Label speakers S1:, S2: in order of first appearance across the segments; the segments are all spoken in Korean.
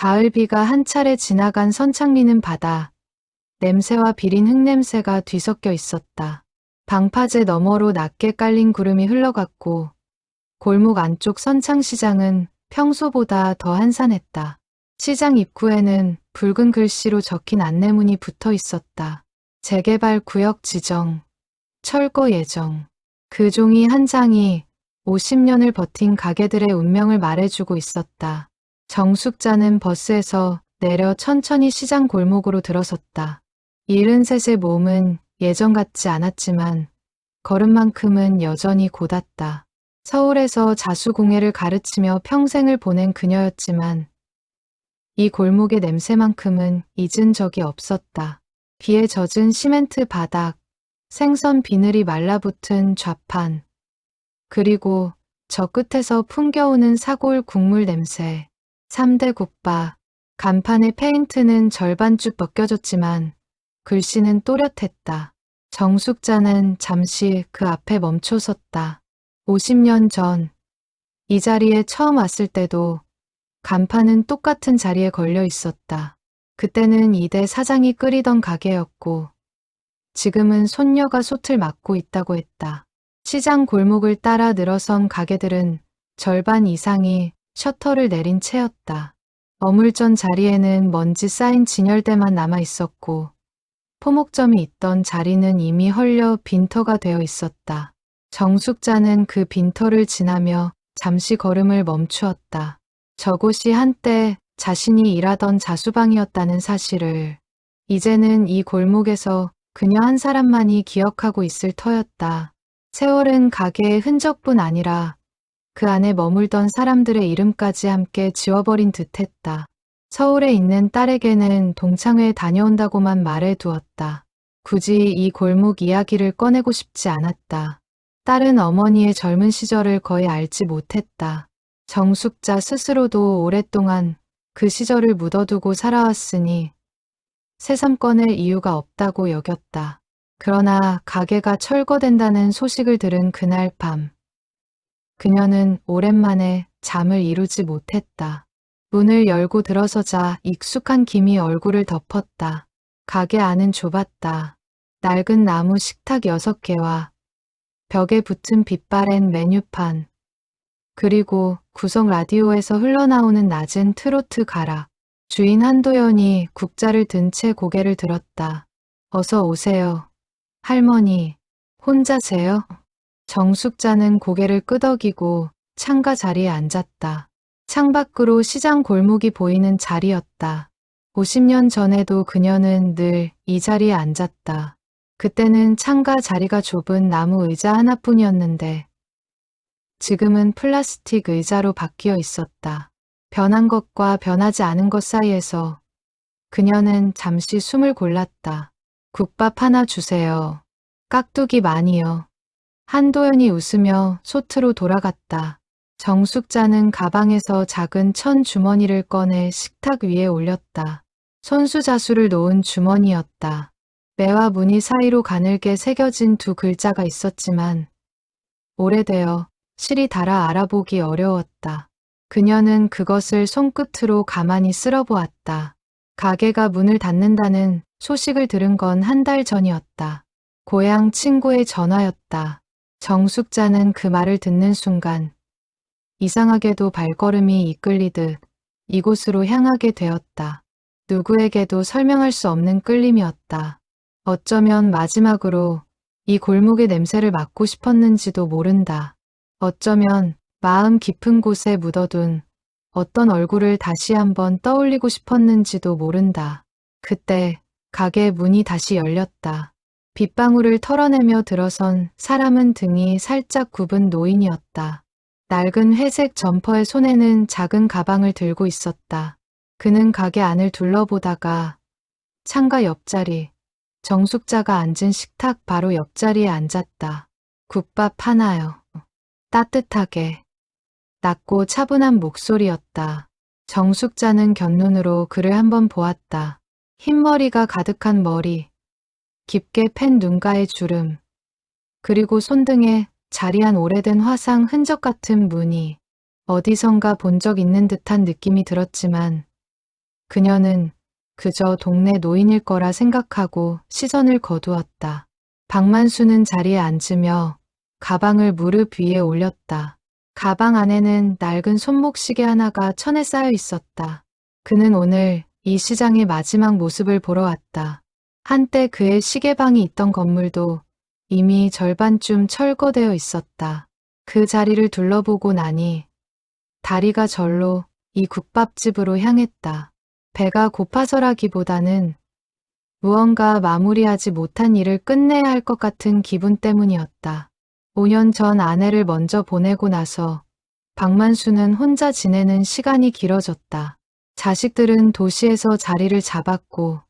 S1: 가을 비가 한 차례 지나간 선창리는 바다, 냄새와 비린 흙냄새가 뒤섞여 있었다. 방파제 너머로 낮게 깔린 구름이 흘러갔고 골목 안쪽 선창시장은 평소보다 더 한산했다. 시장 입구에는 붉은 글씨로 적힌 안내문이 붙어 있었다. 재개발 구역 지정, 철거 예정. 그 종이 한 장이 50년을 버틴 가게들의 운명을 말해주고 있었다. 정숙자는 버스에서 내려 천천히 시장 골목으로 들어섰다. 73의 몸은 예전 같지 않았지만 걸음만큼은 여전히 곧았다. 서울에서 자수공예를 가르치며 평생을 보낸 그녀였지만 이 골목의 냄새만큼은 잊은 적이 없었다. 비에 젖은 시멘트 바닥, 생선 비늘이 말라붙은 좌판, 그리고 저 끝에서 풍겨오는 사골 국물 냄새. 3대 국밥, 간판의 페인트는 절반쯤 벗겨졌지만 글씨는 또렷했다. 정숙자는 잠시 그 앞에 멈춰 섰다. 50년 전, 이 자리에 처음 왔을 때도 간판은 똑같은 자리에 걸려 있었다. 그때는 이대 사장이 끓이던 가게였고 지금은 손녀가 솥을 맡고 있다고 했다. 시장 골목을 따라 늘어선 가게들은 절반 이상이 셔터를 내린 채였다. 어물전 자리에는 먼지 쌓인 진열대만 남아 있었고 포목점이 있던 자리는 이미 헐려 빈터가 되어 있었다. 정숙자는 그 빈터를 지나며 잠시 걸음을 멈추었다. 저곳이 한때 자신이 일하던 자수방이었다는 사실을 이제는 이 골목에서 그녀 한 사람만이 기억하고 있을 터였다. 세월은 가게의 흔적뿐 아니라 그 안에 머물던 사람들의 이름까지 함께 지워버린 듯했다. 서울에 있는 딸에게는 동창회에 다녀온다고만 말해두었다. 굳이 이 골목 이야기를 꺼내고 싶지 않았다. 딸은 어머니의 젊은 시절을 거의 알지 못했다. 정숙자 스스로도 오랫동안 그 시절을 묻어두고 살아왔으니 새삼 꺼낼 이유가 없다고 여겼다. 그러나 가게가 철거된다는 소식을 들은 그날 밤, 그녀는 오랜만에 잠을 이루지 못했다. 문을 열고 들어서자 익숙한 김이 얼굴을 덮었다. 가게 안은 좁았다. 낡은 나무 식탁 6개와 벽에 붙은 빛바랜 메뉴판, 그리고 구석 라디오에서 흘러나오는 낮은 트로트 가락. 주인 한도연이 국자를 든 채 고개를 들었다. 어서 오세요. 할머니, 혼자세요? 정숙자는 고개를 끄덕이고 창가 자리에 앉았다. 창밖으로 시장 골목이 보이는 자리였다. 50년 전에도 그녀는 늘 이 자리에 앉았다. 그때는 창가 자리가 좁은 나무 의자 하나뿐이었는데 지금은 플라스틱 의자로 바뀌어 있었다. 변한 것과 변하지 않은 것 사이에서 그녀는 잠시 숨을 골랐다. 국밥 하나 주세요. 깍두기 많이요. 한도연이 웃으며 솥으로 돌아갔다. 정숙자는 가방에서 작은 천 주머니를 꺼내 식탁 위에 올렸다. 손수자수를 놓은 주머니였다. 매와 무늬 사이로 가늘게 새겨진 2 글자가 있었지만 오래되어 실이 닳아 알아보기 어려웠다. 그녀는 그것을 손끝으로 가만히 쓸어보았다. 가게가 문을 닫는다는 소식을 들은 건 1달 전이었다. 고향 친구의 전화였다. 정숙자는 그 말을 듣는 순간 이상하게도 발걸음이 이끌리듯 이곳으로 향하게 되었다. 누구에게도 설명할 수 없는 끌림이었다. 어쩌면 마지막으로 이 골목의 냄새를 맡고 싶었는지도 모른다. 어쩌면 마음 깊은 곳에 묻어둔 어떤 얼굴을 다시 한번 떠올리고 싶었는지도 모른다. 그때 가게 문이 다시 열렸다. 빗방울을 털어내며 들어선 사람은 등이 살짝 굽은 노인이었다. 낡은 회색 점퍼의 손에는 작은 가방을 들고 있었다. 그는 가게 안을 둘러보다가 창가 옆자리, 정숙자가 앉은 식탁 바로 옆자리에 앉았다. 국밥 하나요. 따뜻하게. 낮고 차분한 목소리였다. 정숙자는 곁눈으로 그를 한번 보았다. 흰머리가 가득한 머리, 깊게 팬 눈가의 주름, 그리고 손등에 자리한 오래된 화상 흔적 같은 무늬. 어디선가 본 적 있는 듯한 느낌이 들었지만 그녀는 그저 동네 노인일 거라 생각하고 시선을 거두었다. 박만수는 자리에 앉으며 가방을 무릎 위에 올렸다. 가방 안에는 낡은 손목시계 하나가 천에 쌓여 있었다. 그는 오늘 이 시장의 마지막 모습을 보러 왔다. 한때 그의 시계방이 있던 건물도 이미 절반쯤 철거되어 있었다. 그 자리를 둘러보고 나니 다리가 절로 이 국밥집으로 향했다. 배가 고파서라기보다는 무언가 마무리하지 못한 일을 끝내야 할 것 같은 기분 때문이었다. 5년 전 아내를 먼저 보내고 나서 박만수는 혼자 지내는 시간이 길어졌다. 자식들은 도시에서 자리를 잡았고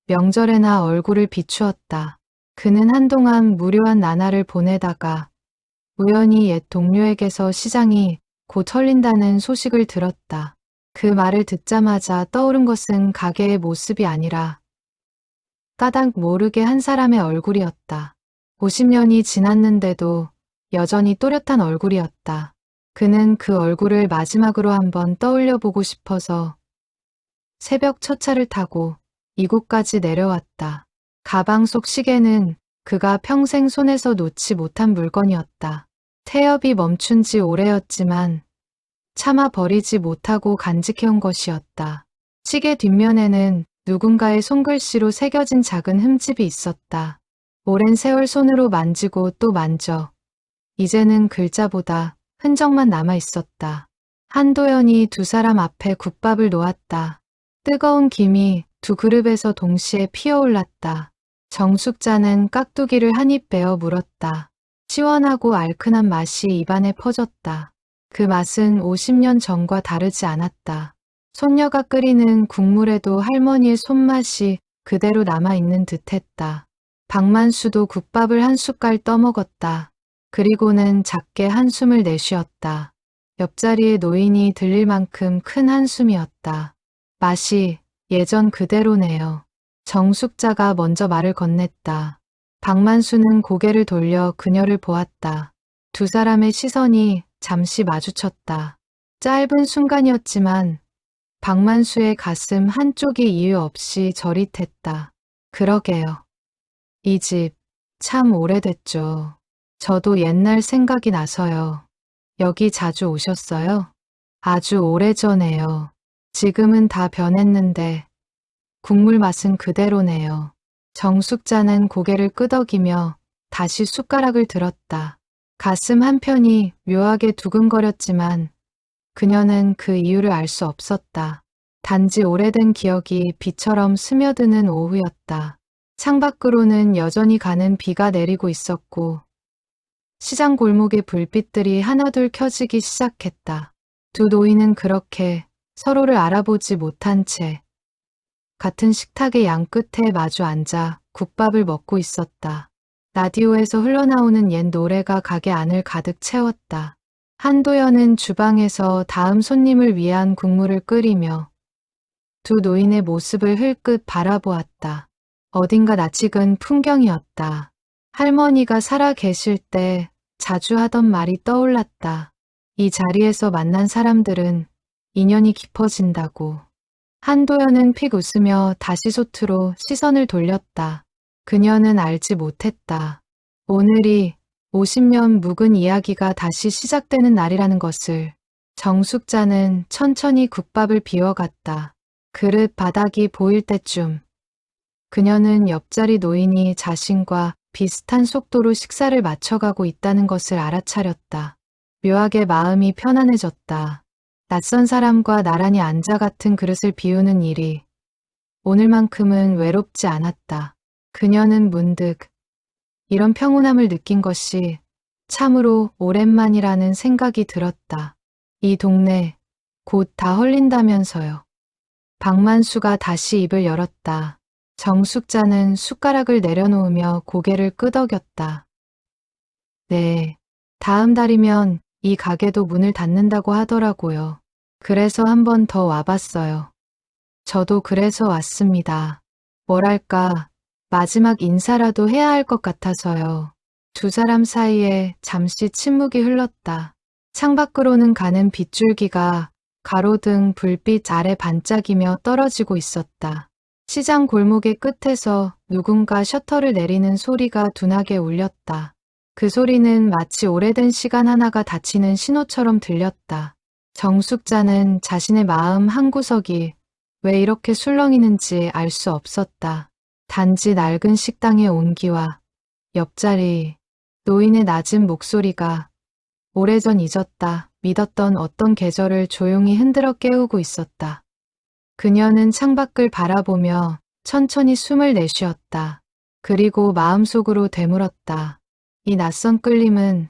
S1: 명절에나 얼굴을 비추었다. 그는 한동안 무료한 나날을 보내다가 우연히 옛 동료에게서 시장이 곧 털린다는 소식을 들었다. 그 말을 듣자마자 떠오른 것은 가게의 모습이 아니라 까닭 모르게 한 사람의 얼굴이었다. 50년이 지났는데도 여전히 또렷한 얼굴이었다. 그는 그 얼굴을 마지막으로 한번 떠올려 보고 싶어서 새벽 첫 차를 타고 이곳까지 내려왔다. 가방 속 시계는 그가 평생 손에서 놓지 못한 물건이었다. 태엽이 멈춘 지 오래였지만 차마 버리지 못하고 간직해온 것이었다. 시계 뒷면에는 누군가의 손글씨로 새겨진 작은 흠집이 있었다. 오랜 세월 손으로 만지고 또 만져 이제는 글자보다 흔적만 남아 있었다. 한도연이 두 사람 앞에 국밥을 놓았다. 뜨거운 김이 두 그릇에서 동시에 피어올랐다. 정숙자는 깍두기를 한 입 베어 물었다. 시원하고 알큰한 맛이 입안에 퍼졌다. 그 맛은 50년 전과 다르지 않았다. 손녀가 끓이는 국물에도 할머니의 손맛이 그대로 남아있는 듯했다. 박만수도 국밥을 한 숟갈 떠먹었다. 그리고는 작게 한숨을 내쉬었다. 옆자리의 노인이 들릴 만큼 큰 한숨이었다. 맛이 예전 그대로네요. 정숙자가 먼저 말을 건넸다. 박만수는 고개를 돌려 그녀를 보았다. 두 사람의 시선이 잠시 마주쳤다. 짧은 순간이었지만 박만수의 가슴 한쪽이 이유 없이 저릿했다. 그러게요. 이 집 참 오래됐죠. 저도 옛날 생각이 나서요. 여기 자주 오셨어요? 아주 오래전에요. 지금은 다 변했는데 국물 맛은 그대로네요. 정숙자는 고개를 끄덕이며 다시 숟가락을 들었다. 가슴 한편이 묘하게 두근거렸지만 그녀는 그 이유를 알 수 없었다. 단지 오래된 기억이 비처럼 스며드는 오후였다. 창밖으로는 여전히 가는 비가 내리고 있었고 시장 골목의 불빛들이 하나둘 켜지기 시작했다. 두 노인은 그렇게 서로를 알아보지 못한 채 같은 식탁의 양끝에 마주 앉아 국밥을 먹고 있었다. 라디오에서 흘러나오는 옛 노래가 가게 안을 가득 채웠다. 한도연은 주방에서 다음 손님을 위한 국물을 끓이며 두 노인의 모습을 흘끗 바라보았다. 어딘가 낯익은 풍경이었다. 할머니가 살아 계실 때 자주 하던 말이 떠올랐다. 이 자리에서 만난 사람들은 인연이 깊어진다고. 한도연은 픽 웃으며 다시 솥으로 시선을 돌렸다. 그녀는 알지 못했다. 오늘이 50년 묵은 이야기가 다시 시작되는 날이라는 것을. 정숙자는 천천히 국밥을 비워갔다. 그릇 바닥이 보일 때쯤 그녀는 옆자리 노인이 자신과 비슷한 속도로 식사를 맞춰가고 있다는 것을 알아차렸다. 묘하게 마음이 편안해졌다. 낯선 사람과 나란히 앉아 같은 그릇을 비우는 일이 오늘만큼은 외롭지 않았다. 그녀는 문득 이런 평온함을 느낀 것이 참으로 오랜만이라는 생각이 들었다. 이 동네 곧 다 헐린다면서요. 박만수가 다시 입을 열었다. 정숙자는 숟가락을 내려놓으며 고개를 끄덕였다. 네, 다음 달이면 이 가게도 문을 닫는다고 하더라고요. 그래서 한 번 더 와봤어요. 저도 그래서 왔습니다. 뭐랄까, 마지막 인사라도 해야 할 것 같아서요. 두 사람 사이에 잠시 침묵이 흘렀다. 창밖으로는 가는 빗줄기가 가로등 불빛 아래 반짝이며 떨어지고 있었다. 시장 골목의 끝에서 누군가 셔터를 내리는 소리가 둔하게 울렸다. 그 소리는 마치 오래된 시간 하나가 닫히는 신호처럼 들렸다. 정숙자는 자신의 마음 한구석이 왜 이렇게 술렁이는지 알 수 없었다. 단지 낡은 식당의 온기와 옆자리, 노인의 낮은 목소리가 오래전 잊었다 믿었던 어떤 계절을 조용히 흔들어 깨우고 있었다. 그녀는 창밖을 바라보며 천천히 숨을 내쉬었다. 그리고 마음속으로 되물었다. 이 낯선 끌림은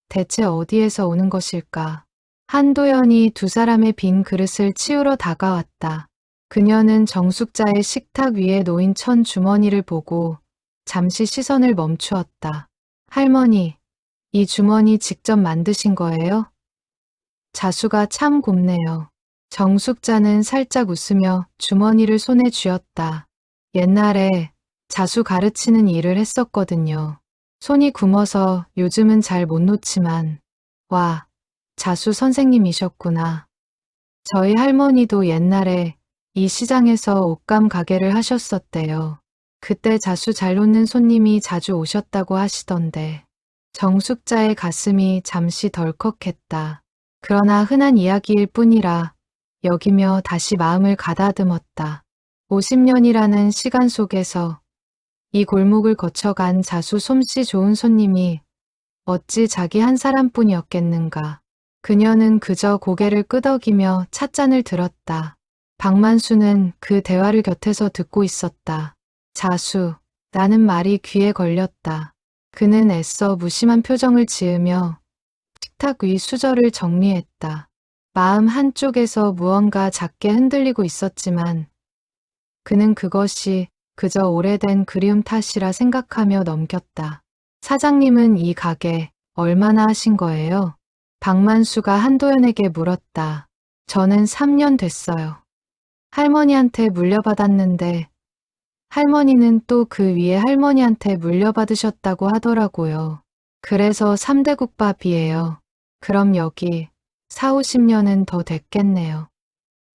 S1: 대체 어디에서 오는 것일까? 한도연이 두 사람의 빈 그릇을 치우러 다가왔다. 그녀는 정숙자의 식탁 위에 놓인 천 주머니를 보고 잠시 시선을 멈추었다. 할머니, 이 주머니 직접 만드신 거예요? 자수가 참 곱네요. 정숙자는 살짝 웃으며 주머니를 손에 쥐었다. 옛날에 자수 가르치는 일을 했었거든요. 손이 굳어서 요즘은 잘 못 놓지만, 와, 자수 선생님이셨구나. 저희 할머니도 옛날에 이 시장에서 옷감 가게를 하셨었대요. 그때 자수 잘 놓는 손님이 자주 오셨다고 하시던데. 정숙자의 가슴이 잠시 덜컥했다. 그러나 흔한 이야기일 뿐이라 여기며 다시 마음을 가다듬었다. 50년이라는 시간 속에서 이 골목을 거쳐간 자수 솜씨 좋은 손님이 어찌 자기 한 사람뿐이었겠는가. 그녀는 그저 고개를 끄덕이며 찻잔을 들었다. 박만수는 그 대화를 곁에서 듣고 있었다. 자수, 라는 말이 귀에 걸렸다. 그는 애써 무심한 표정을 지으며 식탁 위 수저를 정리했다. 마음 한쪽에서 무언가 작게 흔들리고 있었지만 그는 그것이 그저 오래된 그리움 탓이라 생각하며 넘겼다. 사장님은 이 가게 얼마나 하신 거예요? 박만수가 한도연에게 물었다. 저는 3년 됐어요. 할머니한테 물려받았는데 할머니는 또 그 위에 할머니한테 물려받으셨다고 하더라고요. 그래서 3대 국밥이에요. 그럼 여기 4, 50년은 더 됐겠네요.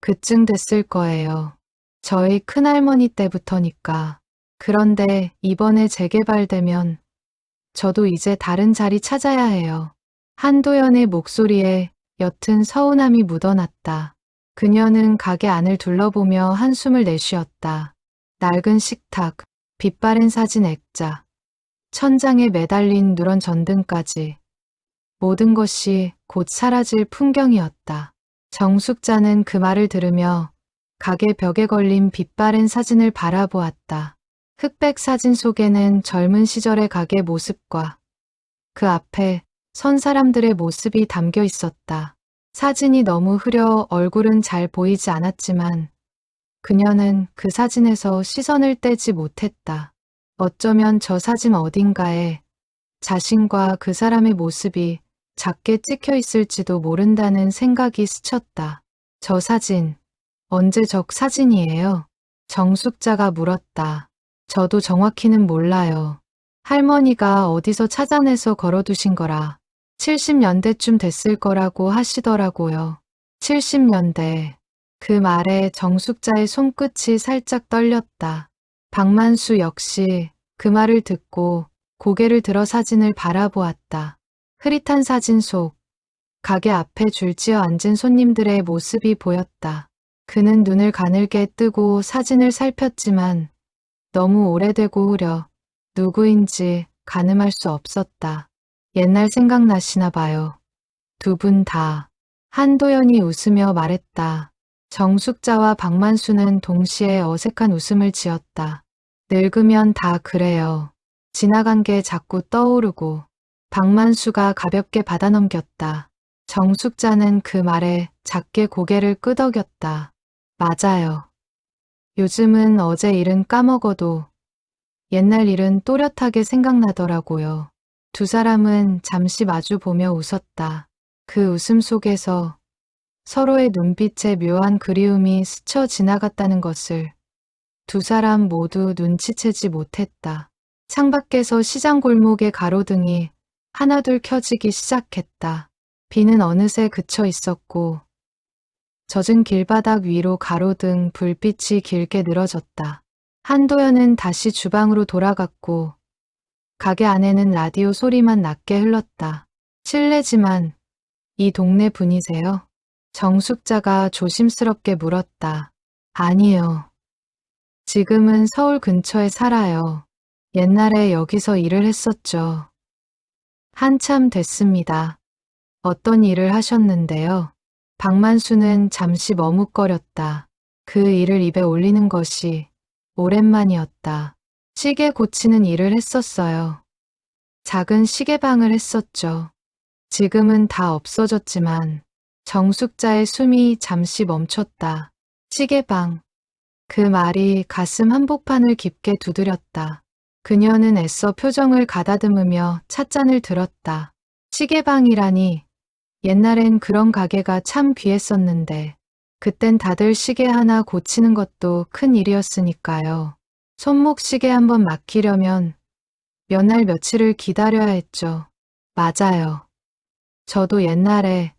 S1: 그쯤 됐을 거예요. 저희 큰할머니 때부터니까. 그런데 이번에 재개발되면 저도 이제 다른 자리 찾아야 해요. 한도연의 목소리에 옅은 서운함이 묻어났다. 그녀는 가게 안을 둘러보며 한숨을 내쉬었다. 낡은 식탁, 빛바랜 사진 액자, 천장에 매달린 누런 전등까지 모든 것이 곧 사라질 풍경이었다. 정숙자는 그 말을 들으며 가게 벽에 걸린 빛바랜 사진을 바라보았다. 흑백 사진 속에는 젊은 시절의 가게 모습과 그 앞에 선 사람들의 모습이 담겨 있었다. 사진이 너무 흐려 얼굴은 잘 보이지 않았지만 그녀는 그 사진에서 시선을 떼지 못했다. 어쩌면 저 사진 어딘가에 자신과 그 사람의 모습이 작게 찍혀 있을지도 모른다는 생각이 스쳤다. 저 사진, 언제적 사진이에요? 정숙자가 물었다. 저도 정확히는 몰라요. 할머니가 어디서 찾아내서 걸어두신 거라 70년대쯤 됐을 거라고 하시더라고요. 70년대. 그 말에 정숙자의 손끝이 살짝 떨렸다. 박만수 역시 그 말을 듣고 고개를 들어 사진을 바라보았다. 흐릿한 사진 속 가게 앞에 줄지어 앉은 손님들의 모습이 보였다. 그는 눈을 가늘게 뜨고 사진을 살폈지만 너무 오래되고 흐려 누구인지 가늠할 수 없었다. 옛날 생각나시나 봐요. 두 분 다. 한도연이 웃으며 말했다. 정숙자와 박만수는 동시에 어색한 웃음을 지었다. 늙으면 다 그래요. 지나간 게 자꾸 떠오르고. 박만수가 가볍게 받아넘겼다. 정숙자는 그 말에 작게 고개를 끄덕였다. 맞아요. 요즘은 어제 일은 까먹어도 옛날 일은 또렷하게 생각나더라고요. 두 사람은 잠시 마주 보며 웃었다. 그 웃음 속에서 서로의 눈빛에 묘한 그리움이 스쳐 지나갔다는 것을 두 사람 모두 눈치채지 못했다. 창밖에서 시장 골목의 가로등이 하나둘 켜지기 시작했다. 비는 어느새 그쳐 있었고 젖은 길바닥 위로 가로등 불빛이 길게 늘어졌다. 한도연은 다시 주방으로 돌아갔고 가게 안에는 라디오 소리만 낮게 흘렀다. 실례지만 이 동네 분이세요? 정숙자가 조심스럽게 물었다. 아니요. 지금은 서울 근처에 살아요. 옛날에 여기서 일을 했었죠. 한참 됐습니다. 어떤 일을 하셨는데요? 박만수는 잠시 머뭇거렸다. 그 일을 입에 올리는 것이 오랜만이었다. 시계 고치는 일을 했었어요. 작은 시계방을 했었죠. 지금은 다 없어졌지만 정숙자의 숨이 잠시 멈췄다. 시계방. 그 말이 가슴 한복판을 깊게 두드렸다. 그녀는 애써 표정을 가다듬으며 찻잔을 들었다. 시계방이라니. 옛날엔 그런 가게가 참 귀했었는데 그땐 다들 시계 하나 고치는 것도 큰 일이었으니까요. 손목시계 한번 맡기려면 몇 날 며칠을 기다려야 했죠. 맞아요. 저도 옛날에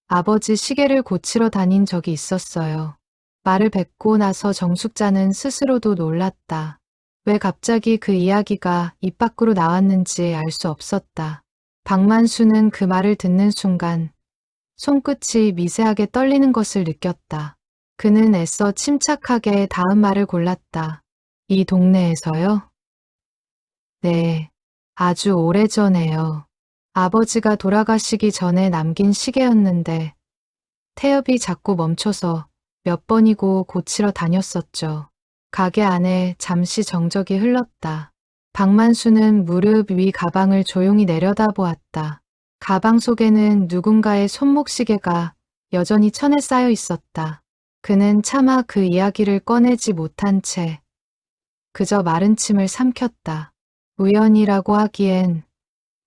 S1: 아버지 시계를 고치러 다닌 적이 있었어요. 말을 뱉고 나서 정숙자는 스스로도 놀랐다. 왜 갑자기 그 이야기가 입 밖으로 나왔는지 알 수 없었다. 박만수는 그 말을 듣는 순간 손끝이 미세하게 떨리는 것을 느꼈다. 그는 애써 침착하게 다음 말을 골랐다. 이 동네에서요? 네, 아주 오래전에요. 아버지가 돌아가시기 전에 남긴 시계였는데 태엽이 자꾸 멈춰서 몇 번이고 고치러 다녔었죠. 가게 안에 잠시 정적이 흘렀다. 박만수는 무릎 위 가방을 조용히 내려다보았다. 가방 속에는 누군가의 손목시계가 여전히 천에 쌓여 있었다. 그는 차마 그 이야기를 꺼내지 못한 채 그저 마른 침을 삼켰다. 우연이라고 하기엔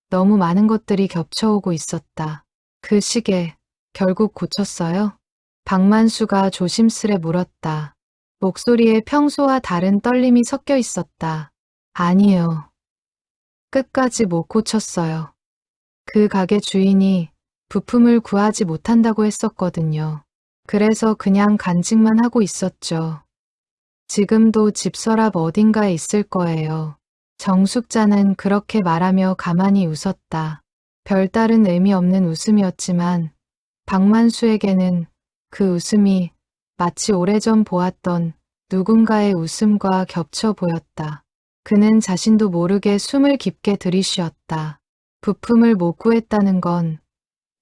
S1: 너무 많은 것들이 겹쳐오고 있었다. 그 시계 결국 고쳤어요? 박만수가 조심스레 물었다. 목소리에 평소와 다른 떨림이 섞여 있었다. 아니요. 끝까지 못 고쳤어요. 그 가게 주인이 부품을 구하지 못한다고 했었거든요. 그래서 그냥 간직만 하고 있었죠. 지금도 집 서랍 어딘가에 있을 거예요. 정숙자는 그렇게 말하며 가만히 웃었다. 별다른 의미 없는 웃음이었지만 박만수에게는 그 웃음이 마치 오래전 보았던 누군가의 웃음과 겹쳐 보였다. 그는 자신도 모르게 숨을 깊게 들이쉬었다. 부품을 못 구했다는 건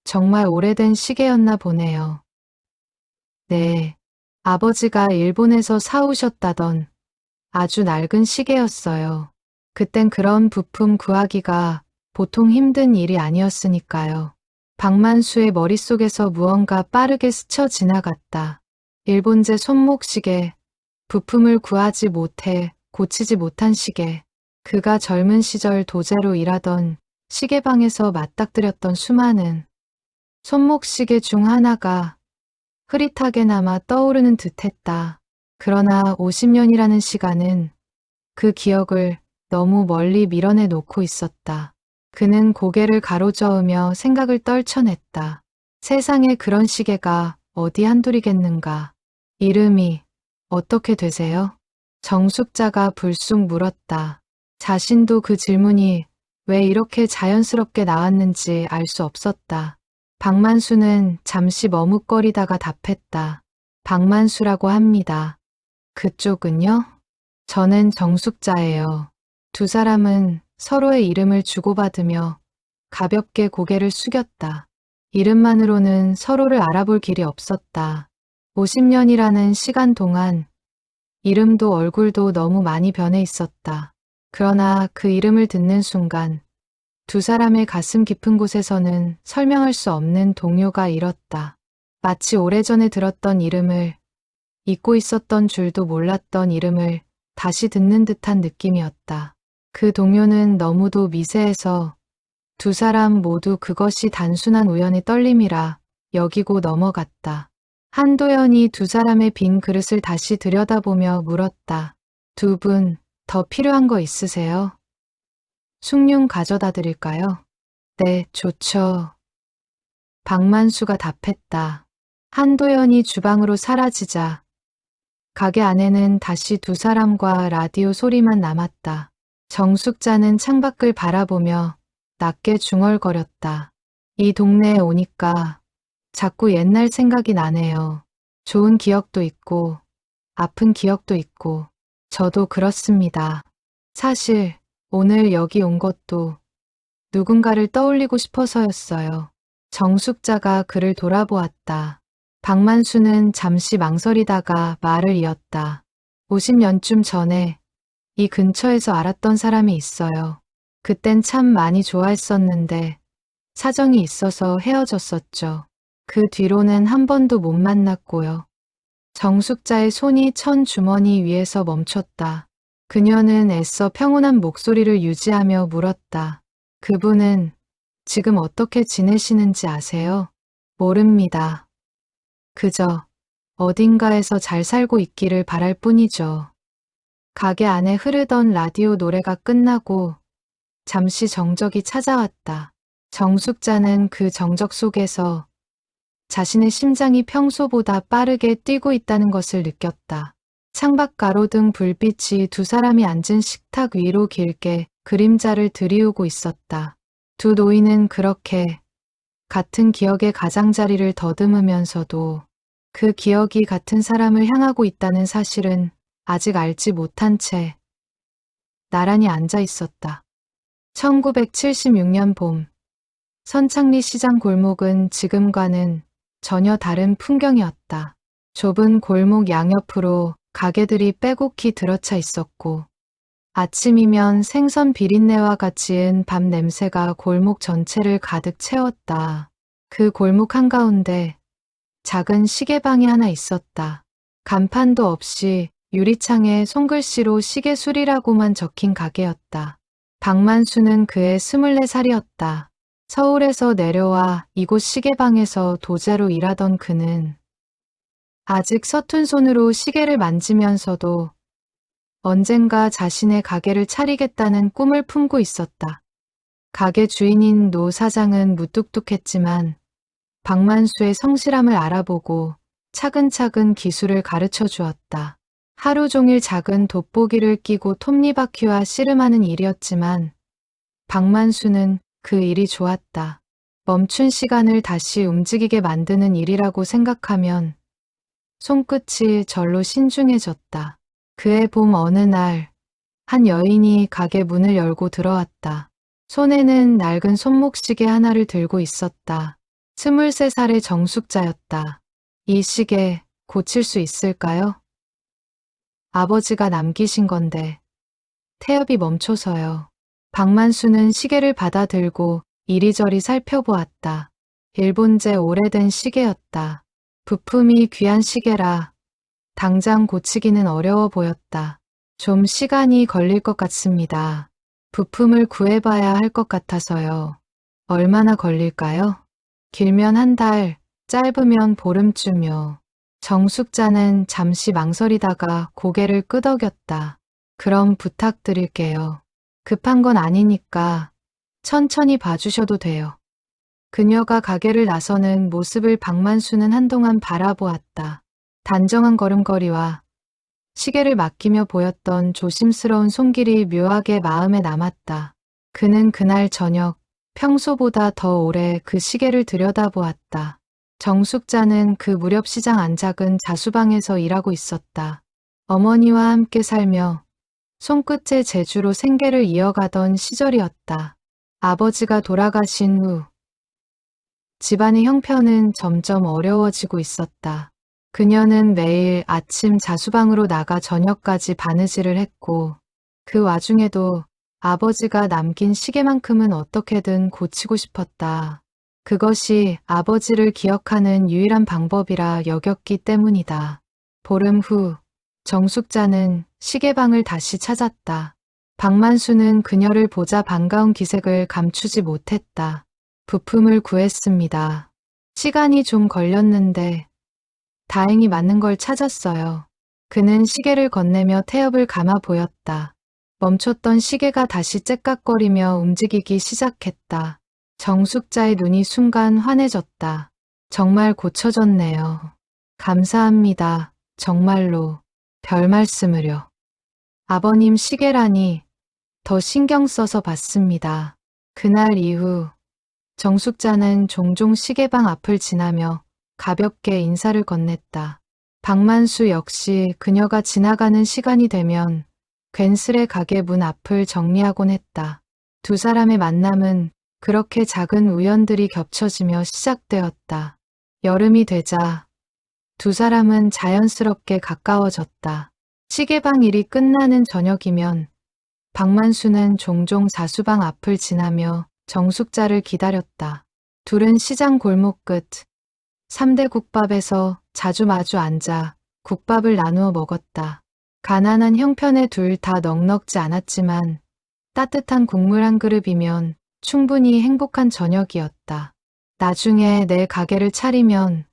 S1: 정말 오래된 시계였나 보네요. 네, 아버지가 일본에서 사오셨다던 아주 낡은 시계였어요. 그땐 그런 부품 구하기가 보통 힘든 일이 아니었으니까요. 박만수의 머릿속에서 무언가 빠르게 스쳐 지나갔다. 일본제 손목시계, 부품을 구하지 못해 고치지 못한 시계, 그가 젊은 시절 도제로 일하던 시계방에서 맞닥뜨렸던 수많은 손목시계 중 하나가 흐릿하게나마 떠오르는 듯했다. 그러나 50년이라는 시간은 그 기억을 너무 멀리 밀어내 놓고 있었다. 그는 고개를 가로저으며 생각을 떨쳐냈다. 세상에 그런 시계가 어디 한둘이겠는가. 이름이 어떻게 되세요? 정숙자가 불쑥 물었다. 자신도 그 질문이 왜 이렇게 자연스럽게 나왔는지 알 수 없었다. 박만수는 잠시 머뭇거리다가 답했다. 박만수라고 합니다. 그쪽은요? 저는 정숙자예요. 두 사람은 서로의 이름을 주고받으며 가볍게 고개를 숙였다. 이름만으로는 서로를 알아볼 길이 없었다. 50년이라는 시간 동안 이름도 얼굴도 너무 많이 변해 있었다. 그러나 그 이름을 듣는 순간 두 사람의 가슴 깊은 곳에서는 설명할 수 없는 동요가 일었다. 마치 오래전에 들었던 이름을, 잊고 있었던 줄도 몰랐던 이름을 다시 듣는 듯한 느낌이었다. 그 동요는 너무도 미세해서 두 사람 모두 그것이 단순한 우연의 떨림이라 여기고 넘어갔다. 한도연이 두 사람의 빈 그릇을 다시 들여다보며 물었다. 두 분 더 필요한 거 있으세요? 숭늉 가져다 드릴까요? 네, 좋죠. 박만수가 답했다. 한도연이 주방으로 사라지자 가게 안에는 다시 두 사람과 라디오 소리만 남았다. 정숙자는 창밖을 바라보며 낮게 중얼거렸다. 이 동네에 오니까 자꾸 옛날 생각이 나네요. 좋은 기억도 있고 아픈 기억도 있고 저도 그렇습니다. 사실 오늘 여기 온 것도 누군가를 떠올리고 싶어서였어요. 정숙자가 그를 돌아보았다. 박만수는 잠시 망설이다가 말을 이었다. 50년쯤 전에 이 근처에서 알았던 사람이 있어요. 그땐 참 많이 좋아했었는데 사정이 있어서 헤어졌었죠. 그 뒤로는 한 번도 못 만났고요. 정숙자의 손이 천 주머니 위에서 멈췄다. 그녀는 애써 평온한 목소리를 유지하며 물었다. 그분은 지금 어떻게 지내시는지 아세요? 모릅니다. 그저 어딘가에서 잘 살고 있기를 바랄 뿐이죠. 가게 안에 흐르던 라디오 노래가 끝나고 잠시 정적이 찾아왔다. 정숙자는 그 정적 속에서 자신의 심장이 평소보다 빠르게 뛰고 있다는 것을 느꼈다. 창밖 가로등 불빛이 두 사람이 앉은 식탁 위로 길게 그림자를 들이우고 있었다. 두 노인은 그렇게 같은 기억의 가장자리를 더듬으면서도 그 기억이 같은 사람을 향하고 있다는 사실은 아직 알지 못한 채 나란히 앉아 있었다. 1976년 봄, 선창리 시장 골목은 지금과는 전혀 다른 풍경이었다. 좁은 골목 양옆으로 가게들이 빼곡히 들어차 있었고 아침이면 생선 비린내와 같이 은 밥 냄새가 골목 전체를 가득 채웠다. 그 골목 한가운데 작은 시계방이 하나 있었다. 간판도 없이 유리창에 손글씨로 시계술이라고만 적힌 가게였다. 박만수는 그의 24살이었다. 서울에서 내려와 이곳 시계방에서 도자로 일하던 그는 아직 서툰 손으로 시계를 만지면서도 언젠가 자신의 가게를 차리겠다는 꿈을 품고 있었다. 가게 주인인 노 사장은 무뚝뚝했지만 박만수의 성실함을 알아보고 차근차근 기술을 가르쳐 주었다. 하루 종일 작은 돋보기를 끼고 톱니바퀴와 씨름하는 일이었지만 박만수는 그 일이 좋았다. 멈춘 시간을 다시 움직이게 만드는 일이라고 생각하면 손끝이 절로 신중해졌다. 그해 봄 어느 날, 한 여인이 가게 문을 열고 들어왔다. 손에는 낡은 손목시계 하나를 들고 있었다. 23살의 정숙자였다. 이 시계 고칠 수 있을까요? 아버지가 남기신 건데. 태엽이 멈춰서요. 박만수는 시계를 받아 들고 이리저리 살펴보았다. 일본제 오래된 시계였다. 부품이 귀한 시계라 당장 고치기는 어려워 보였다. 좀 시간이 걸릴 것 같습니다. 부품을 구해봐야 할 것 같아서요. 얼마나 걸릴까요? 길면 한 달, 짧으면 보름쯤요. 정숙자는 잠시 망설이다가 고개를 끄덕였다. 그럼 부탁드릴게요. 급한 건 아니니까 천천히 봐주셔도 돼요. 그녀가 가게를 나서는 모습을 박만수는 한동안 바라보았다. 단정한 걸음걸이와 시계를 맡기며 보였던 조심스러운 손길이 묘하게 마음에 남았다. 그는 그날 저녁 평소보다 더 오래 그 시계를 들여다보았다. 정숙자는 그 무렵 시장 안작은 자수방에서 일하고 있었다. 어머니와 함께 살며 손끝의 재주로 생계를 이어가던 시절이었다. 아버지가 돌아가신 후 집안의 형편은 점점 어려워지고 있었다. 그녀는 매일 아침 자수방으로 나가 저녁까지 바느질을 했고 그 와중에도 아버지가 남긴 시계만큼은 어떻게든 고치고 싶었다. 그것이 아버지를 기억하는 유일한 방법이라 여겼기 때문이다. 보름 후 정숙자는 시계방을 다시 찾았다. 박만수는 그녀를 보자 반가운 기색을 감추지 못했다. 부품을 구했습니다. 시간이 좀 걸렸는데 다행히 맞는 걸 찾았어요. 그는 시계를 건네며 태엽을 감아 보였다. 멈췄던 시계가 다시 째깍거리며 움직이기 시작했다. 정숙자의 눈이 순간 환해졌다. 정말 고쳐졌네요. 감사합니다. 정말로. 별 말씀을요. 아버님 시계라니 더 신경 써서 봤습니다. 그날 이후 정숙자는 종종 시계방 앞을 지나며 가볍게 인사를 건넸다. 박만수 역시 그녀가 지나가는 시간이 되면 괜스레 가게 문 앞을 정리하곤 했다. 두 사람의 만남은 그렇게 작은 우연들이 겹쳐지며 시작되었다. 여름이 되자 두 사람은 자연스럽게 가까워졌다. 시계방 일이 끝나는 저녁이면 박만수는 종종 자수방 앞을 지나며 정숙자를 기다렸다. 둘은 시장 골목 끝 3대 국밥에서 자주 마주 앉아 국밥을 나누어 먹었다. 가난한 형편에 둘 다 넉넉지 않았지만 따뜻한 국물 한 그릇이면 충분히 행복한 저녁이었다. 나중에 내 가게를 차리면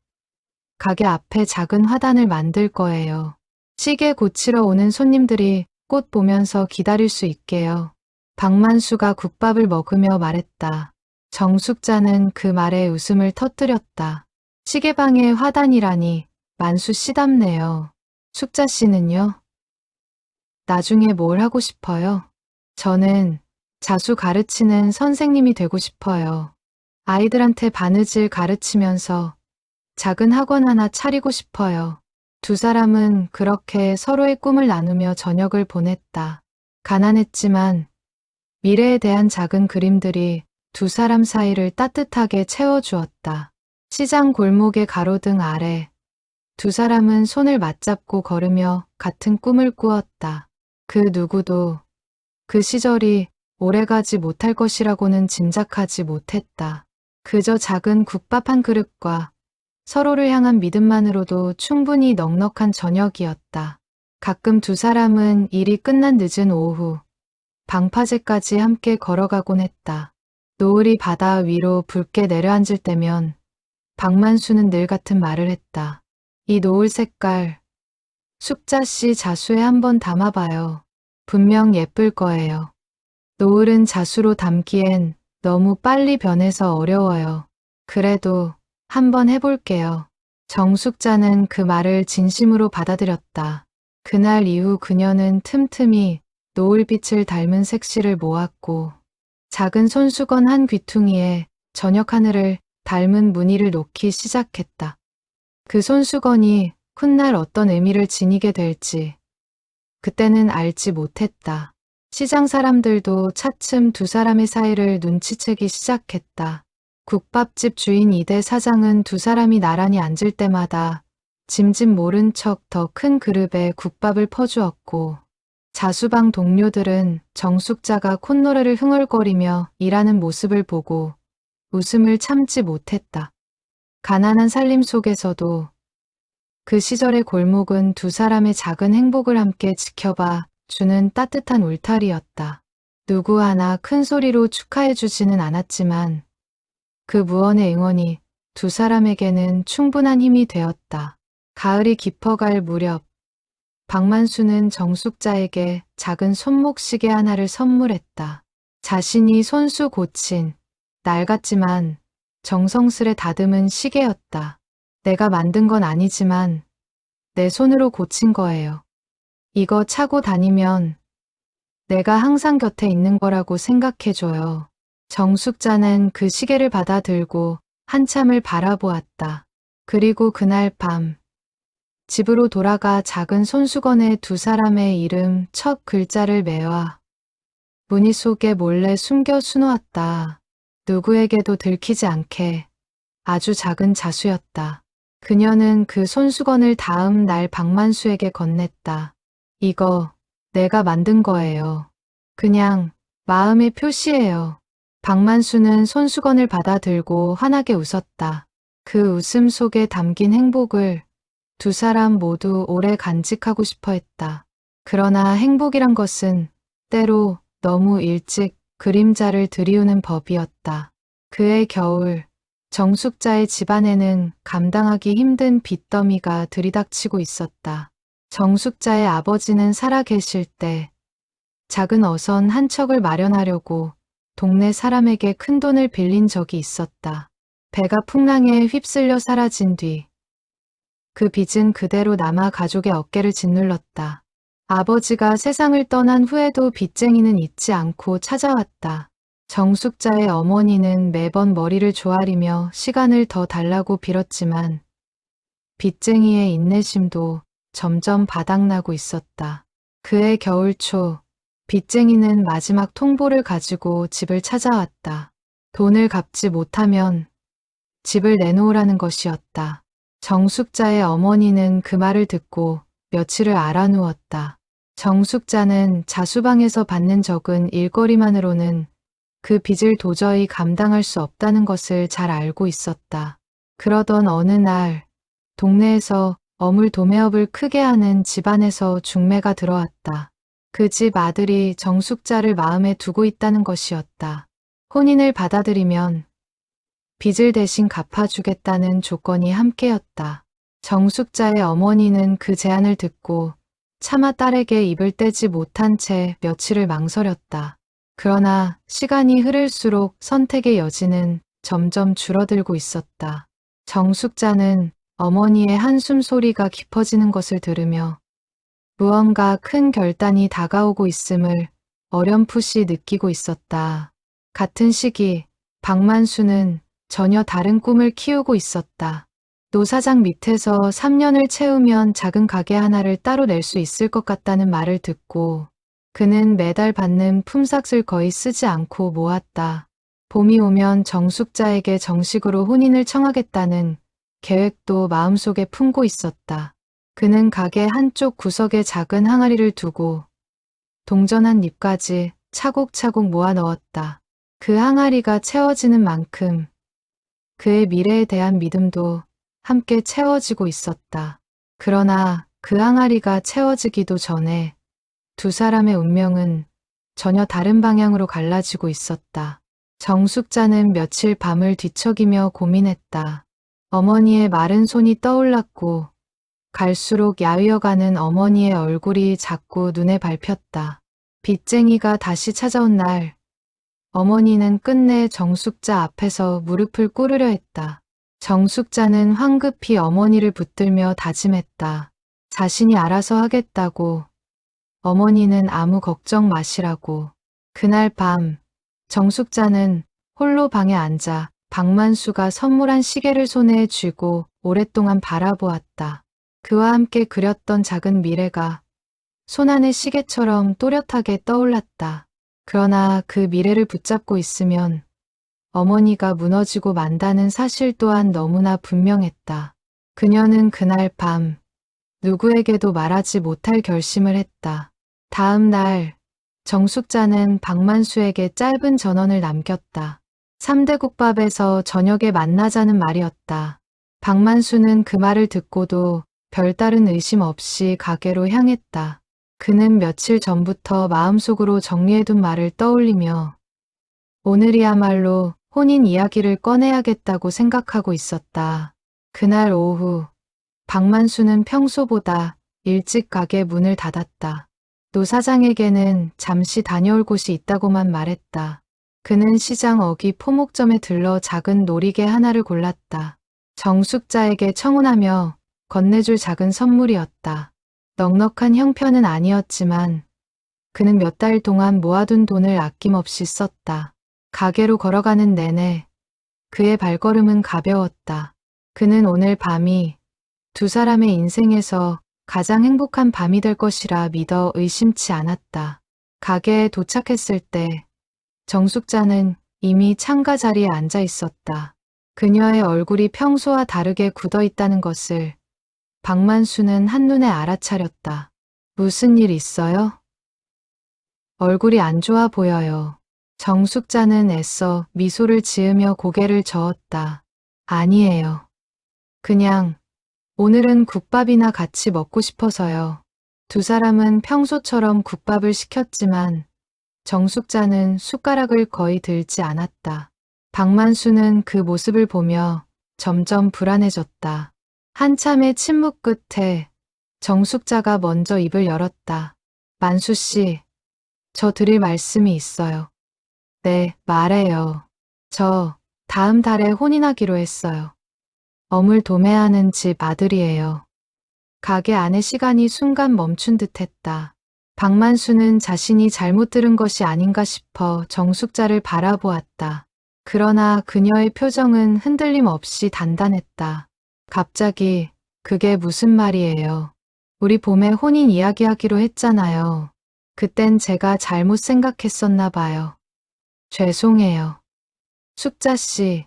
S1: 가게 앞에 작은 화단을 만들 거예요. 시계 고치러 오는 손님들이 꽃 보면서 기다릴 수 있게요. 박만수가 국밥을 먹으며 말했다. 정숙자는 그 말에 웃음을 터뜨렸다. 시계방에 화단이라니 만수 씨답네요. 숙자 씨는요? 나중에 뭘 하고 싶어요? 저는 자수 가르치는 선생님이 되고 싶어요. 아이들한테 바느질 가르치면서 작은 학원 하나 차리고 싶어요. 두 사람은 그렇게 서로의 꿈을 나누며 저녁을 보냈다. 가난했지만 미래에 대한 작은 그림들이 두 사람 사이를 따뜻하게 채워주었다. 시장 골목의 가로등 아래 두 사람은 손을 맞잡고 걸으며 같은 꿈을 꾸었다. 그 누구도 그 시절이 오래가지 못할 것이라고는 짐작하지 못했다. 그저 작은 국밥 한 그릇과 서로를 향한 믿음만으로도 충분히 넉넉한 저녁이었다. 가끔 두 사람은 일이 끝난 늦은 오후 방파제까지 함께 걸어가곤 했다. 노을이 바다 위로 붉게 내려앉을 때면 박만수는 늘 같은 말을 했다. 이 노을 색깔 숙자씨 자수에 한번 담아봐요. 분명 예쁠 거예요. 노을은 자수로 담기엔 너무 빨리 변해서 어려워요. 그래도 한번 해볼게요. 정숙자는 그 말을 진심으로 받아들였다. 그날 이후 그녀는 틈틈이 노을빛을 닮은 색시를 모았고 작은 손수건 한 귀퉁이에 저녁 하늘을 닮은 무늬를 놓기 시작했다. 그 손수건이 훗날 어떤 의미를 지니게 될지 그때는 알지 못했다. 시장 사람들도 차츰 두 사람의 사이를 눈치채기 시작했다. 국밥집 주인 이대 사장은 두 사람이 나란히 앉을 때마다 짐짓 모른 척 더 큰 그릇에 국밥을 퍼주었고 자수방 동료들은 정숙자가 콧노래를 흥얼거리며 일하는 모습을 보고 웃음을 참지 못했다. 가난한 살림 속에서도 그 시절의 골목은 두 사람의 작은 행복을 함께 지켜봐 주는 따뜻한 울타리였다. 누구 하나 큰 소리로 축하해주지는 않았지만 그 무언의 응원이 두 사람에게는 충분한 힘이 되었다. 가을이 깊어갈 무렵 박만수는 정숙자에게 작은 손목시계 하나를 선물했다. 자신이 손수 고친 낡았지만 정성스레 다듬은 시계였다. 내가 만든 건 아니지만 내 손으로 고친 거예요. 이거 차고 다니면 내가 항상 곁에 있는 거라고 생각해줘요. 정숙자는 그 시계를 받아 들고 한참을 바라보았다. 그리고 그날 밤 집으로 돌아가 작은 손수건에 두 사람의 이름 첫 글자를 메와 무늬 속에 몰래 숨겨 수놓았다. 누구에게도 들키지 않게 아주 작은 자수였다. 그녀는 그 손수건을 다음 날 박만수에게 건넸다. 이거 내가 만든 거예요. 그냥 마음의 표시예요. 박만수는 손수건을 받아 들고 환하게 웃었다. 그 웃음 속에 담긴 행복을 두 사람 모두 오래 간직하고 싶어 했다. 그러나 행복이란 것은 때로 너무 일찍 그림자를 들이우는 법이었다. 그해 겨울 정숙자의 집안에는 감당하기 힘든 빚더미가 들이닥치고 있었다. 정숙자의 아버지는 살아계실 때 작은 어선 한 척을 마련하려고 동네 사람에게 큰돈을 빌린 적이 있었다. 배가 풍랑에 휩쓸려 사라진 뒤 그 빚은 그대로 남아 가족의 어깨를 짓눌렀다. 아버지가 세상을 떠난 후에도 빚쟁이는 잊지 않고 찾아왔다. 정숙자의 어머니는 매번 머리를 조아리며 시간을 더 달라고 빌었지만 빚쟁이의 인내심도 점점 바닥나고 있었다. 그해 겨울 초 빚쟁이는 마지막 통보를 가지고 집을 찾아왔다. 돈을 갚지 못하면 집을 내놓으라는 것이었다. 정숙자의 어머니는 그 말을 듣고 며칠을 알아누웠다. 정숙자는 자수방에서 받는 적은 일거리만으로는 그 빚을 도저히 감당할 수 없다는 것을 잘 알고 있었다. 그러던 어느 날 동네에서 어물 도매업을 크게 하는 집안에서 중매가 들어왔다. 그 집 아들이 정숙자를 마음에 두고 있다는 것이었다. 혼인을 받아들이면 빚을 대신 갚아주겠다는 조건이 함께였다. 정숙자의 어머니는 그 제안을 듣고 차마 딸에게 입을 떼지 못한 채 며칠을 망설였다. 그러나 시간이 흐를수록 선택의 여지는 점점 줄어들고 있었다. 정숙자는 어머니의 한숨 소리가 깊어지는 것을 들으며 무언가 큰 결단이 다가오고 있음을 어렴풋이 느끼고 있었다. 같은 시기 박만수는 전혀 다른 꿈을 키우고 있었다. 노사장 밑에서 3년을 채우면 작은 가게 하나를 따로 낼 수 있을 것 같다는 말을 듣고 그는 매달 받는 품삯을 거의 쓰지 않고 모았다. 봄이 오면 정숙자에게 정식으로 혼인을 청하겠다는 계획도 마음속에 품고 있었다. 그는 가게 한쪽 구석에 작은 항아리를 두고 동전한 잎까지 차곡차곡 모아 넣었다. 그 항아리가 채워지는 만큼 그의 미래에 대한 믿음도 함께 채워지고 있었다. 그러나 그 항아리가 채워지기도 전에 두 사람의 운명은 전혀 다른 방향으로 갈라지고 있었다. 정숙자는 며칠 밤을 뒤척이며 고민했다. 어머니의 마른 손이 떠올랐고 갈수록 야위어가는 어머니의 얼굴이 자꾸 눈에 밟혔다. 빚쟁이가 다시 찾아온 날 어머니는 끝내 정숙자 앞에서 무릎을 꿇으려 했다. 정숙자는 황급히 어머니를 붙들며 다짐했다. 자신이 알아서 하겠다고. 어머니는 아무 걱정 마시라고. 그날 밤 정숙자는 홀로 방에 앉아 박만수가 선물한 시계를 손에 쥐고 오랫동안 바라보았다. 그와 함께 그렸던 작은 미래가 손안의 시계처럼 또렷하게 떠올랐다. 그러나 그 미래를 붙잡고 있으면 어머니가 무너지고 만다는 사실 또한 너무나 분명했다. 그녀는 그날 밤 누구에게도 말하지 못할 결심을 했다. 다음 날 정숙자는 박만수에게 짧은 전언을 남겼다. 3대 국밥에서 저녁에 만나자는 말이었다. 박만수는 그 말을 듣고도 별다른 의심 없이 가게로 향했다. 그는 며칠 전부터 마음속으로 정리해둔 말을 떠올리며 오늘이야말로 혼인 이야기를 꺼내야겠다고 생각하고 있었다. 그날 오후 박만수는 평소보다 일찍 가게 문을 닫았다. 노 사장에게는 잠시 다녀올 곳이 있다고만 말했다. 그는 시장 어귀 포목점에 들러 작은 놀이개 하나를 골랐다. 정숙자에게 청혼하며 건네줄 작은 선물이었다. 넉넉한 형편은 아니었지만 그는 몇 달 동안 모아둔 돈을 아낌없이 썼다. 가게로 걸어가는 내내 그의 발걸음은 가벼웠다. 그는 오늘 밤이 두 사람의 인생에서 가장 행복한 밤이 될 것이라 믿어 의심치 않았다. 가게에 도착했을 때 정숙자는 이미 창가 자리에 앉아 있었다. 그녀의 얼굴이 평소와 다르게 굳어 있다는 것을 박만수는 한눈에 알아차렸다. 무슨 일 있어요? 얼굴이 안 좋아 보여요. 정숙자는 애써 미소를 지으며 고개를 저었다. 아니에요. 그냥 오늘은 국밥이나 같이 먹고 싶어서요. 두 사람은 평소처럼 국밥을 시켰지만 정숙자는 숟가락을 거의 들지 않았다. 박만수는 그 모습을 보며 점점 불안해졌다. 한참의 침묵 끝에 정숙자가 먼저 입을 열었다. 만수 씨, 저 드릴 말씀이 있어요. 네, 말해요. 저 다음 달에 혼인하기로 했어요. 어물 도매하는 집 아들이에요. 가게 안의 시간이 순간 멈춘 듯했다. 박만수는 자신이 잘못 들은 것이 아닌가 싶어 정숙자를 바라보았다. 그러나 그녀의 표정은 흔들림 없이 단단했다. 갑자기 그게 무슨 말이에요? 우리 봄에 혼인 이야기하기로 했잖아요. 그땐 제가 잘못 생각했었나 봐요. 죄송해요. 숙자 씨,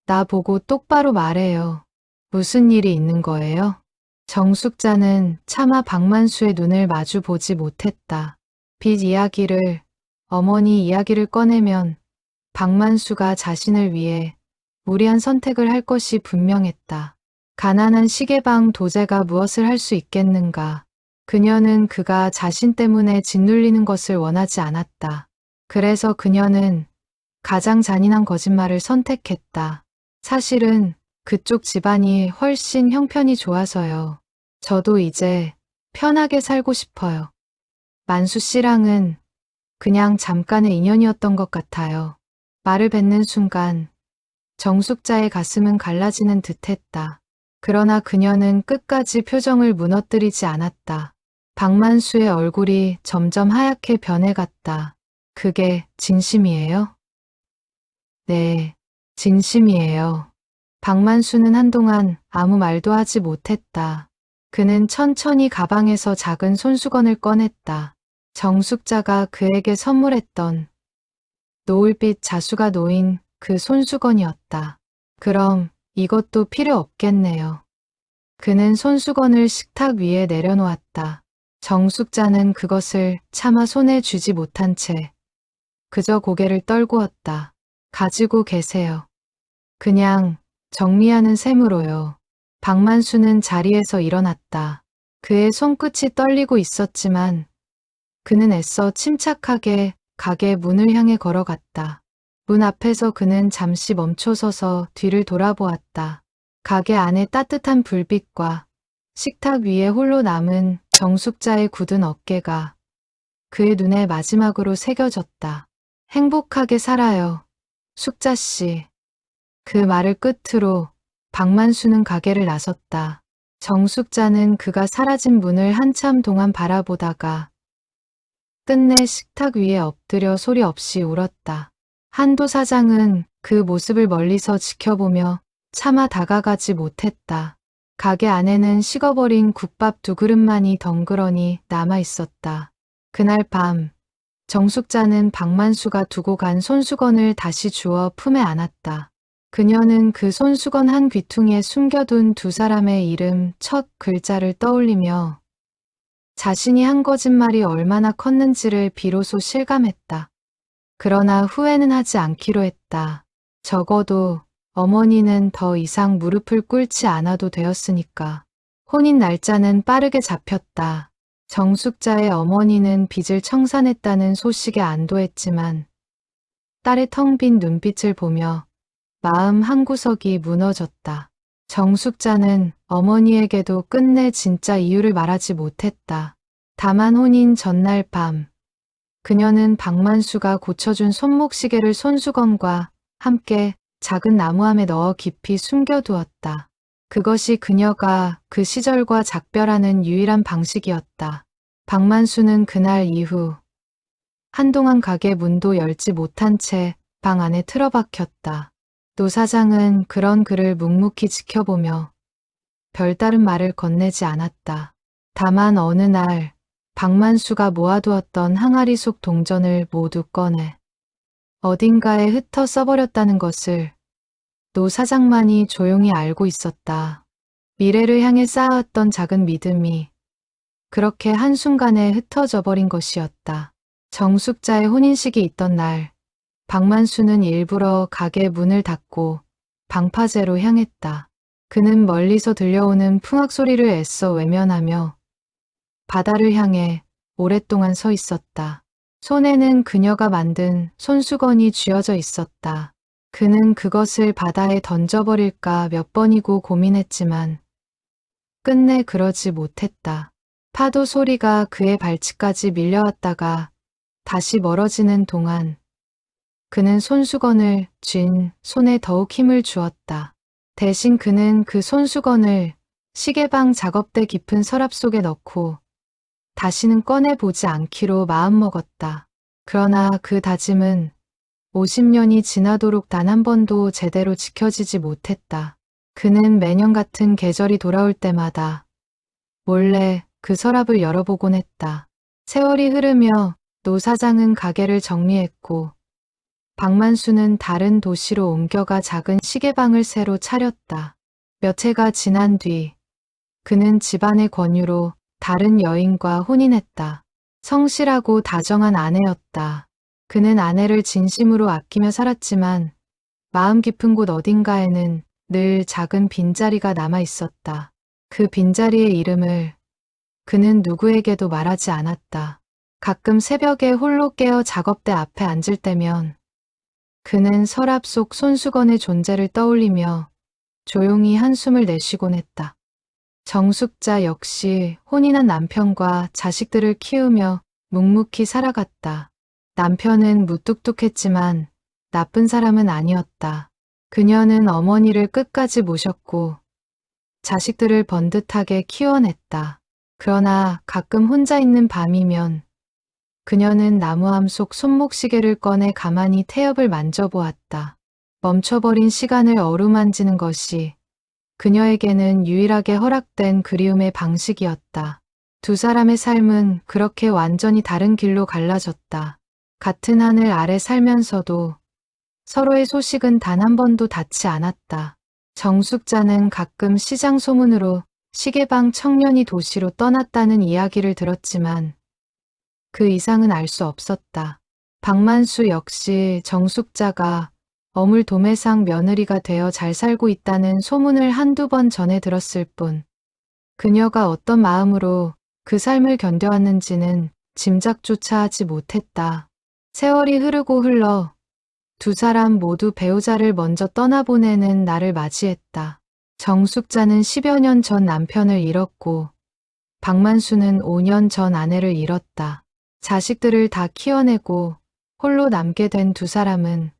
S1: 나 보고 똑바로 말해요. 무슨 일이 있는 거예요? 정숙자는 차마 박만수의 눈을 마주 보지 못했다. 빚 이야기를, 어머니 이야기를 꺼내면 박만수가 자신을 위해 무리한 선택을 할 것이 분명했다. 가난한 시계방 도제가 무엇을 할 수 있겠는가. 그녀는 그가 자신 때문에 짓눌리는 것을 원하지 않았다. 그래서 그녀는 가장 잔인한 거짓말을 선택했다. 사실은 그쪽 집안이 훨씬 형편이 좋아서요. 저도 이제 편하게 살고 싶어요. 만수 씨랑은 그냥 잠깐의 인연이었던 것 같아요. 말을 뱉는 순간 정숙자의 가슴은 갈라지는 듯했다. 그러나 그녀는 끝까지 표정을 무너뜨리지 않았다. 박만수의 얼굴이 점점 하얗게 변해갔다. 그게 진심이에요? 네, 진심이에요. 박만수는 한동안 아무 말도 하지 못했다. 그는 천천히 가방에서 작은 손수건을 꺼냈다. 정숙자가 그에게 선물했던 노을빛 자수가 놓인 그 손수건이었다. 그럼 이것도 필요 없겠네요. 그는 손수건을 식탁 위에 내려놓았다. 정숙자는 그것을 차마 손에 쥐지 못한 채 그저 고개를 떨구었다. 가지고 계세요. 그냥 정리하는 셈으로요. 박만수는 자리에서 일어났다. 그의 손끝이 떨리고 있었지만 그는 애써 침착하게 가게 문을 향해 걸어갔다. 문 앞에서 그는 잠시 멈춰서서 뒤를 돌아보았다. 가게 안의 따뜻한 불빛과 식탁 위에 홀로 남은 정숙자의 굳은 어깨가 그의 눈에 마지막으로 새겨졌다. 행복하게 살아요. 숙자 씨. 그 말을 끝으로 박만수는 가게를 나섰다. 정숙자는 그가 사라진 문을 한참 동안 바라보다가 끝내 식탁 위에 엎드려 소리 없이 울었다. 한도 사장은 그 모습을 멀리서 지켜보며 차마 다가가지 못했다. 가게 안에는 식어버린 국밥 2그릇만이 덩그러니 남아 있었다. 그날 밤 정숙자는 박만수가 두고 간 손수건을 다시 주워 품에 안았다. 그녀는 그 손수건 한 귀퉁이에 숨겨둔 2사람의 이름 첫 글자를 떠올리며 자신이 한 거짓말이 얼마나 컸는지를 비로소 실감했다. 그러나 후회는 하지 않기로 했다. 적어도 어머니는 더 이상 무릎을 꿇지 않아도 되었으니까. 혼인 날짜는 빠르게 잡혔다. 정숙자의 어머니는 빚을 청산했다는 소식에 안도했지만 딸의 텅 빈 눈빛을 보며 마음 한구석이 무너졌다. 정숙자는 어머니에게도 끝내 진짜 이유를 말하지 못했다. 다만 혼인 전날 밤 그녀는 박만수가 고쳐준 손목시계를 손수건과 함께 작은 나무함에 넣어 깊이 숨겨두었다. 그것이 그녀가 그 시절과 작별하는 유일한 방식이었다. 박만수는 그날 이후 한동안 가게 문도 열지 못한 채 방 안에 틀어박혔다. 노 사장은 그런 그를 묵묵히 지켜보며 별다른 말을 건네지 않았다. 다만 어느 날 박만수가 모아두었던 항아리 속 동전을 모두 꺼내 어딘가에 흩어 써버렸다는 것을 노 사장만이 조용히 알고 있었다. 미래를 향해 쌓아왔던 작은 믿음이 그렇게 한순간에 흩어져 버린 것이었다. 정숙자의 혼인식이 있던 날 박만수는 일부러 가게 문을 닫고 방파제로 향했다. 그는 멀리서 들려오는 풍악 소리를 애써 외면하며 바다를 향해 오랫동안 서 있었다. 손에는 그녀가 만든 손수건이 쥐어져 있었다. 그는 그것을 바다에 던져버릴까 몇 번이고 고민했지만 끝내 그러지 못했다. 파도 소리가 그의 발치까지 밀려왔다가 다시 멀어지는 동안 그는 손수건을 쥔 손에 더욱 힘을 주었다. 대신 그는 그 손수건을 시계방 작업대 깊은 서랍 속에 넣고 다시는 꺼내보지 않기로 마음먹었다. 그러나 그 다짐은 50년이 지나도록 단 한 번도 제대로 지켜지지 못했다. 그는 매년 같은 계절이 돌아올 때마다 몰래 그 서랍을 열어보곤 했다. 세월이 흐르며 노 사장은 가게를 정리했고 박만수는 다른 도시로 옮겨가 작은 시계방을 새로 차렸다. 몇 해가 지난 뒤 그는 집안의 권유로 다른 여인과 혼인했다. 성실하고 다정한 아내였다. 그는 아내를 진심으로 아끼며 살았지만 마음 깊은 곳 어딘가에는 늘 작은 빈자리가 남아 있었다. 그 빈자리의 이름을 그는 누구에게도 말하지 않았다. 가끔 새벽에 홀로 깨어 작업대 앞에 앉을 때면 그는 서랍 속 손수건의 존재를 떠올리며 조용히 한숨을 내쉬곤 했다. 정숙자 역시 혼인한 남편과 자식들을 키우며 묵묵히 살아갔다. 남편은 무뚝뚝했지만 나쁜 사람은 아니었다. 그녀는 어머니를 끝까지 모셨고 자식들을 번듯하게 키워냈다. 그러나 가끔 혼자 있는 밤이면 그녀는 나무함 속 손목시계를 꺼내 가만히 태엽을 만져보았다. 멈춰버린 시간을 어루만지는 것이 그녀에게는 유일하게 허락된 그리움의 방식이었다. 두 사람의 삶은 그렇게 완전히 다른 길로 갈라졌다. 같은 하늘 아래 살면서도 서로의 소식은 단 한 번도 닿지 않았다. 정숙자는 가끔 시장 소문으로 시계방 청년이 도시로 떠났다는 이야기를 들었지만 그 이상은 알 수 없었다. 박만수 역시 정숙자가 어물도매상 며느리가 되어 잘 살고 있다는 소문을 한두 번 전해 들었을 뿐 그녀가 어떤 마음으로 그 삶을 견뎌왔는지는 짐작조차 하지 못했다. 세월이 흐르고 흘러 두 사람 모두 배우자를 먼저 떠나보내는 날을 맞이했다. 정숙자는 10여 년 전 남편을 잃었고 박만수는 5년 전 아내를 잃었다. 자식들을 다 키워내고 홀로 남게 된 두 사람은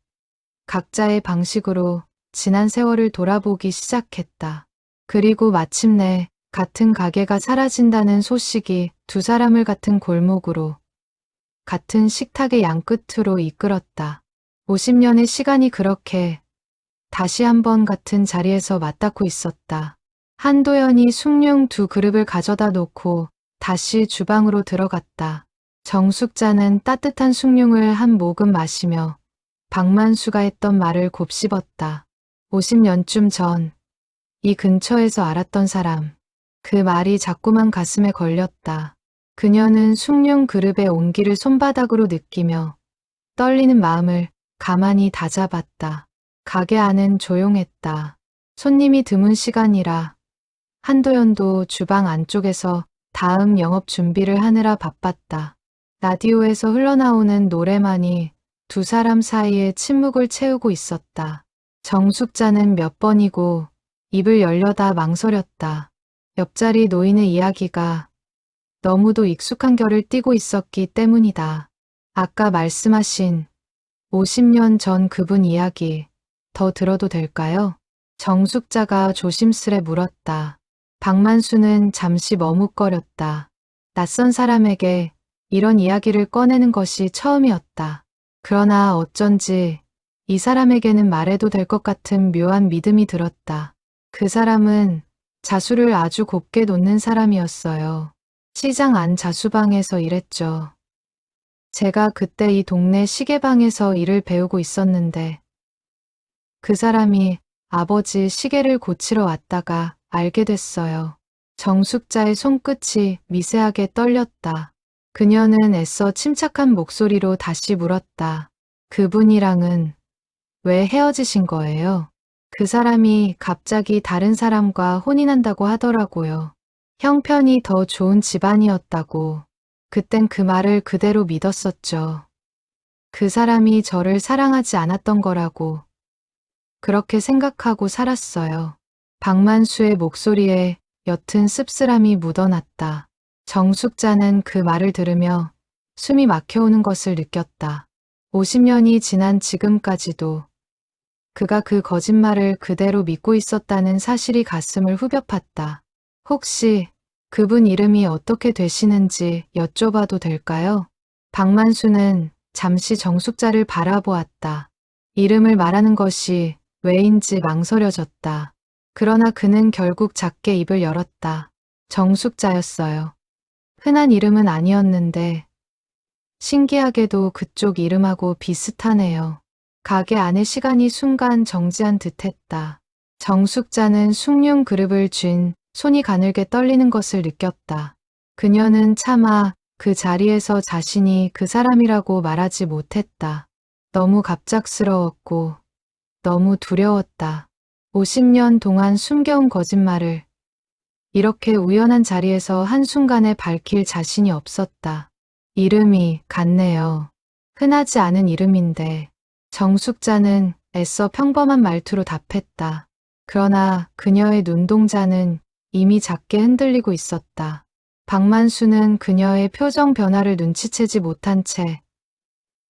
S1: 각자의 방식으로 지난 세월을 돌아보기 시작했다. 그리고 마침내 같은 가게가 사라진다는 소식이 두 사람을 같은 골목으로, 같은 식탁의 양끝으로 이끌었다. 50년의 시간이 그렇게 다시 한번 같은 자리에서 맞닿고 있었다. 한도연이 숭늉 두 그릇을 가져다 놓고 다시 주방으로 들어갔다. 정숙자는 따뜻한 숭늉을 한 모금 마시며 박만수가 했던 말을 곱씹었다. 50년쯤 전 이 근처에서 알았던 사람. 그 말이 자꾸만 가슴에 걸렸다. 그녀는 숭늉 그릇의 온기를 손바닥으로 느끼며 떨리는 마음을 가만히 다잡았다. 가게 안은 조용했다. 손님이 드문 시간이라 한도연도 주방 안쪽에서 다음 영업 준비를 하느라 바빴다. 라디오에서 흘러나오는 노래만이 두 사람 사이에 침묵을 채우고 있었다. 정숙자는 몇 번이고 입을 열려다 망설였다. 옆자리 노인의 이야기가 너무도 익숙한 결을 띠고 있었기 때문이다. 아까 말씀하신 50년 전 그분 이야기 더 들어도 될까요? 정숙자가 조심스레 물었다. 박만수는 잠시 머뭇거렸다. 낯선 사람에게 이런 이야기를 꺼내는 것이 처음이었다. 그러나 어쩐지 이 사람에게는 말해도 될 것 같은 묘한 믿음이 들었다. 그 사람은 자수를 아주 곱게 놓는 사람이었어요. 시장 안 자수방에서 일했죠. 제가 그때 이 동네 시계방에서 일을 배우고 있었는데 그 사람이 아버지 시계를 고치러 왔다가 알게 됐어요. 정숙자의 손끝이 미세하게 떨렸다. 그녀는 애써 침착한 목소리로 다시 물었다. 그분이랑은 왜 헤어지신 거예요? 그 사람이 갑자기 다른 사람과 혼인한다고 하더라고요. 형편이 더 좋은 집안이었다고. 그땐 그 말을 그대로 믿었었죠. 그 사람이 저를 사랑하지 않았던 거라고. 그렇게 생각하고 살았어요. 박만수의 목소리에 옅은 씁쓸함이 묻어났다. 정숙자는 그 말을 들으며 숨이 막혀오는 것을 느꼈다. 50년이 지난 지금까지도 그가 그 거짓말을 그대로 믿고 있었다는 사실이 가슴을 후벼 팠다. 혹시 그분 이름이 어떻게 되시는지 여쭤봐도 될까요? 박만수는 잠시 정숙자를 바라보았다. 이름을 말하는 것이 왜인지 망설여졌다. 그러나 그는 결국 작게 입을 열었다. 정숙자였어요. 흔한 이름은 아니었는데 신기하게도 그쪽 이름하고 비슷하네요. 가게 안의 시간이 순간 정지한 듯했다. 정숙자는 숭늉 그릇을 쥔 손이 가늘게 떨리는 것을 느꼈다. 그녀는 차마 그 자리에서 자신이 그 사람이라고 말하지 못했다. 너무 갑작스러웠고 너무 두려웠다. 50년 동안 숨겨온 거짓말을 이렇게 우연한 자리에서 한순간에 밝힐 자신이 없었다. 이름이 같네요. 흔하지 않은 이름인데 정숙자는 애써 평범한 말투로 답했다. 그러나 그녀의 눈동자는 이미 작게 흔들리고 있었다. 박만수는 그녀의 표정 변화를 눈치채지 못한 채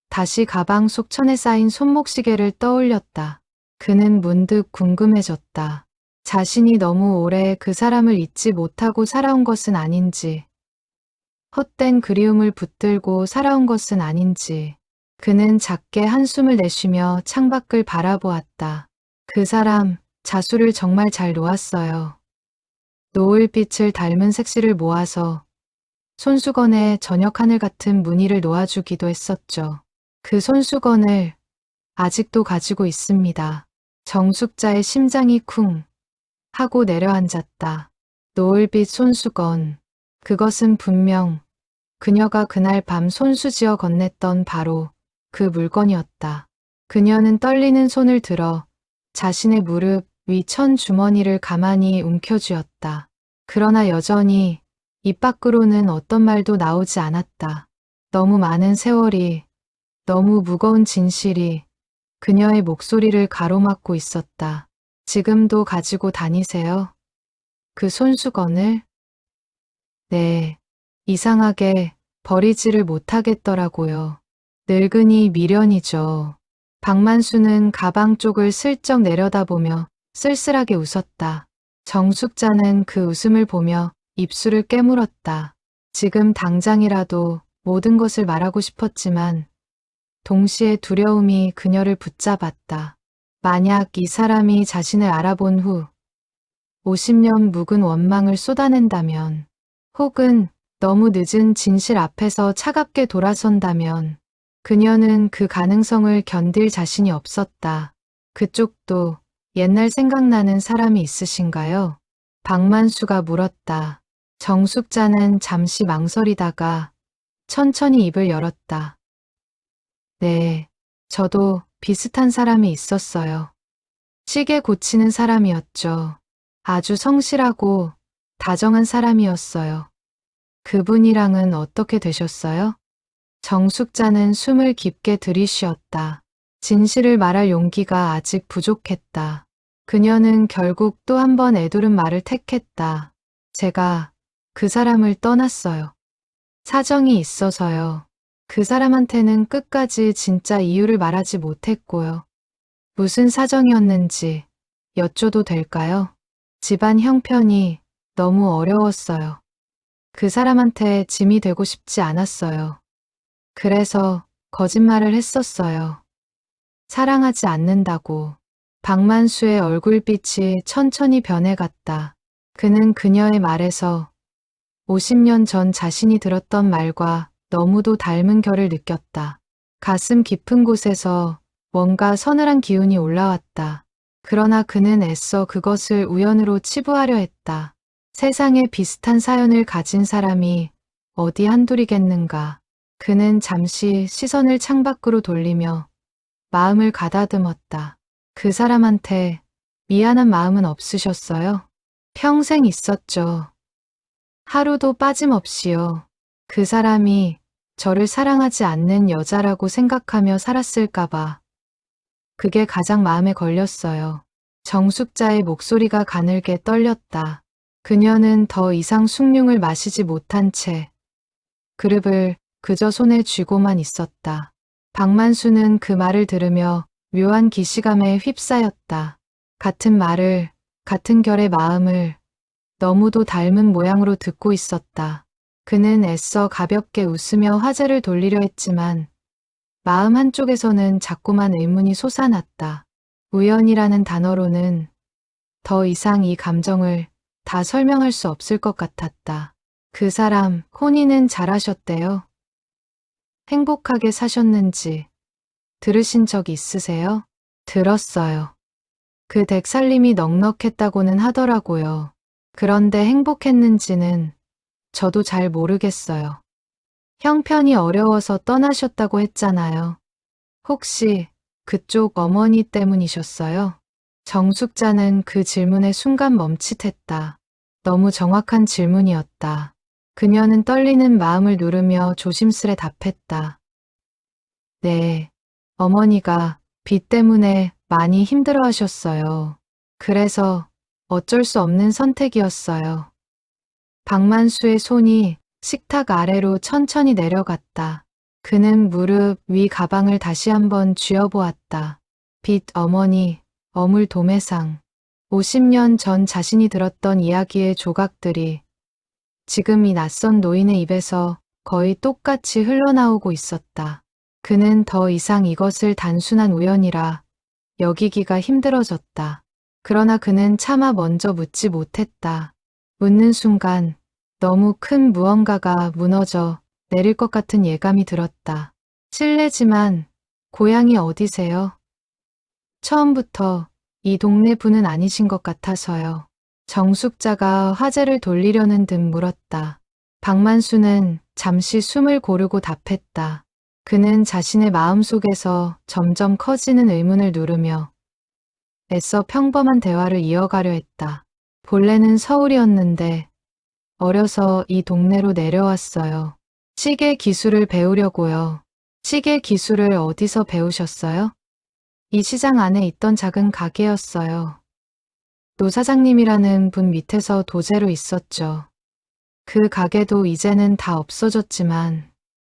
S1: 다시 가방 속 천에 쌓인 손목시계를 떠올렸다. 그는 문득 궁금해졌다. 자신이 너무 오래 그 사람을 잊지 못하고 살아온 것은 아닌지, 헛된 그리움을 붙들고 살아온 것은 아닌지. 그는 작게 한숨을 내쉬며 창밖을 바라보았다. 그 사람, 자수를 정말 잘 놓았어요. 노을빛을 닮은 색시를 모아서 손수건에 저녁 하늘 같은 무늬를 놓아주기도 했었죠. 그 손수건을 아직도 가지고 있습니다. 정숙자의 심장이 쿵 하고 내려앉았다. 노을빛 손수건. 그것은 분명 그녀가 그날 밤 손수지어 건넸던 바로 그 물건이었다. 그녀는 떨리는 손을 들어 자신의 무릎 위 천 주머니를 가만히 움켜쥐었다. 그러나 여전히 입 밖으로는 어떤 말도 나오지 않았다. 너무 많은 세월이, 너무 무거운 진실이 그녀의 목소리를 가로막고 있었다. 지금도 가지고 다니세요? 그 손수건을? 네, 이상하게 버리지를 못하겠더라고요. 늙은이 미련이죠. 박만수는 가방 쪽을 슬쩍 내려다보며 쓸쓸하게 웃었다. 정숙자는 그 웃음을 보며 입술을 깨물었다. 지금 당장이라도 모든 것을 말하고 싶었지만 동시에 두려움이 그녀를 붙잡았다. 만약 이 사람이 자신을 알아본 후 50년 묵은 원망을 쏟아낸다면, 혹은 너무 늦은 진실 앞에서 차갑게 돌아선다면 그녀는 그 가능성을 견딜 자신이 없었다. 그쪽도 옛날 생각나는 사람이 있으신가요? 박만수가 물었다. 정숙자는 잠시 망설이다가 천천히 입을 열었다. 네, 저도 비슷한 사람이 있었어요. 시계 고치는 사람이었죠. 아주 성실하고 다정한 사람이었어요. 그분이랑은 어떻게 되셨어요? 정숙자는 숨을 깊게 들이쉬었다. 진실을 말할 용기가 아직 부족했다. 그녀는 결국 또 한 번 애도른 말을 택했다. 제가 그 사람을 떠났어요. 사정이 있어서요. 그 사람한테는 끝까지 진짜 이유를 말하지 못했고요. 무슨 사정이었는지 여쭤도 될까요? 집안 형편이 너무 어려웠어요. 그 사람한테 짐이 되고 싶지 않았어요. 그래서 거짓말을 했었어요. 사랑하지 않는다고. 박만수의 얼굴빛이 천천히 변해갔다. 그는 그녀의 말에서 50년 전 자신이 들었던 말과 너무도 닮은 결을 느꼈다. 가슴 깊은 곳에서 뭔가 서늘한 기운이 올라왔다. 그러나 그는 애써 그것을 우연으로 치부하려 했다. 세상에 비슷한 사연을 가진 사람이 어디 한둘이겠는가. 그는 잠시 시선을 창밖으로 돌리며 마음을 가다듬었다. 그 사람한테 미안한 마음은 없으셨어요? 평생 있었죠. 하루도 빠짐없이요. 그 사람이 저를 사랑하지 않는 여자라고 생각하며 살았을까봐. 그게 가장 마음에 걸렸어요. 정숙자의 목소리가 가늘게 떨렸다. 그녀는 더 이상 숭늉을 마시지 못한 채 그릇을 그저 손에 쥐고만 있었다. 박만수는 그 말을 들으며 묘한 기시감에 휩싸였다. 같은 말을, 같은 결의 마음을 너무도 닮은 모양으로 듣고 있었다. 그는 애써 가볍게 웃으며 화제를 돌리려 했지만 마음 한쪽에서는 자꾸만 의문이 솟아났다. 우연이라는 단어로는 더 이상 이 감정을 다 설명할 수 없을 것 같았다. 그 사람 혼인은 잘하셨대요. 행복하게 사셨는지 들으신 적 있으세요? 들었어요. 그 댁 살림이 넉넉했다고는 하더라고요. 그런데 행복했는지는 저도 잘 모르겠어요. 형편이 어려워서 떠나셨다고 했잖아요. 혹시 그쪽 어머니 때문이셨어요? 정숙자는 그 질문에 순간 멈칫했다. 너무 정확한 질문이었다. 그녀는 떨리는 마음을 누르며 조심스레 답했다. 네, 어머니가 빚 때문에 많이 힘들어 하셨어요. 그래서 어쩔 수 없는 선택이었어요. 박만수의 손이 식탁 아래로 천천히 내려갔다. 그는 무릎 위 가방을 다시 한번 쥐어보았다. 빚 어머니, 어물 도매상. 50년 전 자신이 들었던 이야기의 조각들이 지금 이 낯선 노인의 입에서 거의 똑같이 흘러나오고 있었다. 그는 더 이상 이것을 단순한 우연이라 여기기가 힘들어졌다. 그러나 그는 차마 먼저 묻지 못했다. 묻는 순간 너무 큰 무언가가 무너져 내릴 것 같은 예감이 들었다. 실례지만 고향이 어디세요? 처음부터 이 동네 분은 아니신 것 같아서요. 정숙자가 화제를 돌리려는 듯 물었다. 박만수는 잠시 숨을 고르고 답했다. 그는 자신의 마음속에서 점점 커지는 의문을 누르며 애써 평범한 대화를 이어가려 했다. 본래는 서울이었는데 어려서 이 동네로 내려왔어요. 시계 기술을 배우려고요. 시계 기술을 어디서 배우셨어요? 이 시장 안에 있던 작은 가게였어요. 노 사장님이라는 분 밑에서 도제로 있었죠. 그 가게도 이제는 다 없어졌지만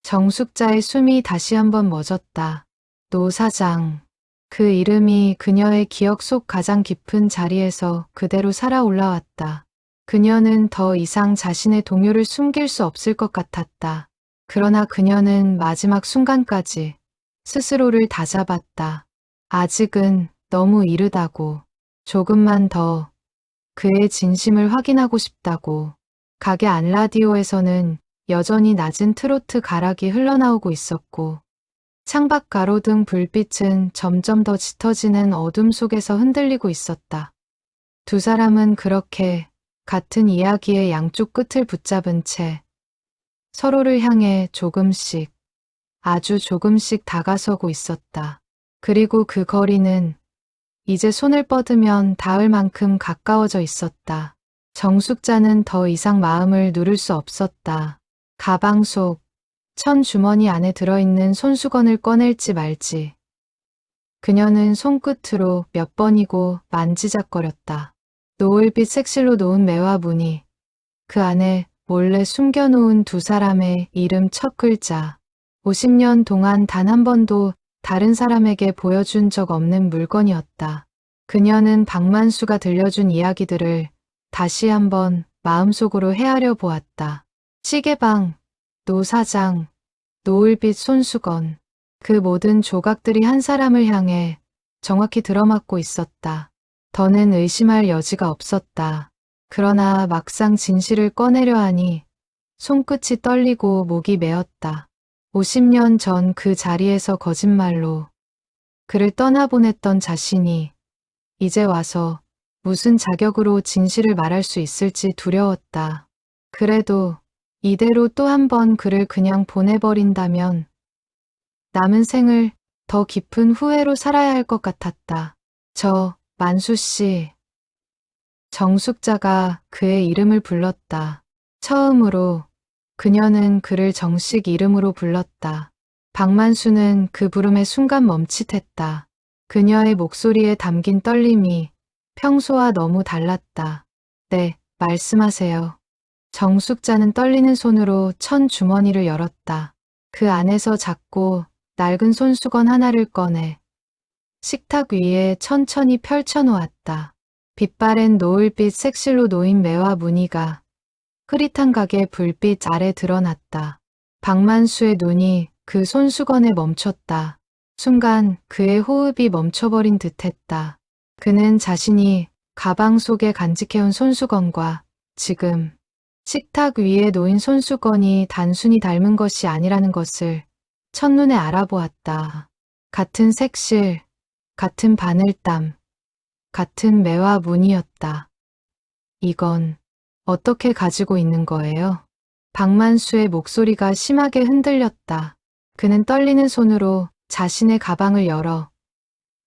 S1: 정숙자의 숨이 다시 한번 멎었다. 노 사장. 그 이름이 그녀의 기억 속 가장 깊은 자리에서 그대로 살아 올라왔다. 그녀는 더 이상 자신의 동요를 숨길 수 없을 것 같았다. 그러나 그녀는 마지막 순간까지 스스로를 다잡았다. 아직은 너무 이르다고, 조금만 더 그의 진심을 확인하고 싶다고. 가게 안 라디오에서는 여전히 낮은 트로트 가락이 흘러나오고 있었고 창밖 가로등 불빛은 점점 더 짙어지는 어둠 속에서 흔들리고 있었다. 두 사람은 그렇게 같은 이야기의 양쪽 끝을 붙잡은 채 서로를 향해 조금씩, 아주 조금씩 다가서고 있었다. 그리고 그 거리는 이제 손을 뻗으면 닿을 만큼 가까워져 있었다. 정숙자는 더 이상 마음을 누를 수 없었다. 가방 속 천 주머니 안에 들어있는 손수건을 꺼낼지 말지. 그녀는 손끝으로 몇 번이고 만지작거렸다. 노을빛 색실로 놓은 매화 무늬. 그 안에 몰래 숨겨놓은 두 사람의 이름 첫 글자. 50년 동안 단 한 번도 다른 사람에게 보여준 적 없는 물건이었다. 그녀는 박만수가 들려준 이야기들을 다시 한번 마음속으로 헤아려 보았다. 시계방, 노 사장, 노을빛 손수건. 그 모든 조각들이 한 사람을 향해 정확히 들어맞고 있었다. 더는 의심할 여지가 없었다. 그러나 막상 진실을 꺼내려 하니 손끝이 떨리고 목이 메었다. 50년 전 그 자리에서 거짓말로 그를 떠나보냈던 자신이 이제 와서 무슨 자격으로 진실을 말할 수 있을지 두려웠다. 그래도 이대로 또 한 번 그를 그냥 보내버린다면 남은 생을 더 깊은 후회로 살아야 할 것 같았다. 저 만수 씨. 정숙자가 그의 이름을 불렀다. 처음으로 그녀는 그를 정식 이름으로 불렀다. 박만수는 그 부름에 순간 멈칫했다. 그녀의 목소리에 담긴 떨림이 평소와 너무 달랐다. 네, 말씀하세요. 정숙자는 떨리는 손으로 천 주머니를 열었다. 그 안에서 작고 낡은 손수건 하나를 꺼내 식탁 위에 천천히 펼쳐놓았다. 빛바랜 노을빛 색실로 놓인 매와 무늬가 흐릿한 가게 불빛 아래 드러났다. 박만수의 눈이 그 손수건에 멈췄다. 순간 그의 호흡이 멈춰버린 듯했다. 그는 자신이 가방 속에 간직해온 손수건과 지금 식탁 위에 놓인 손수건이 단순히 닮은 것이 아니라는 것을 첫눈에 알아보았다. 같은 색실, 같은 바늘땀, 같은 매와 무늬였다. 이건 어떻게 가지고 있는 거예요? 박만수의 목소리가 심하게 흔들렸다. 그는 떨리는 손으로 자신의 가방을 열어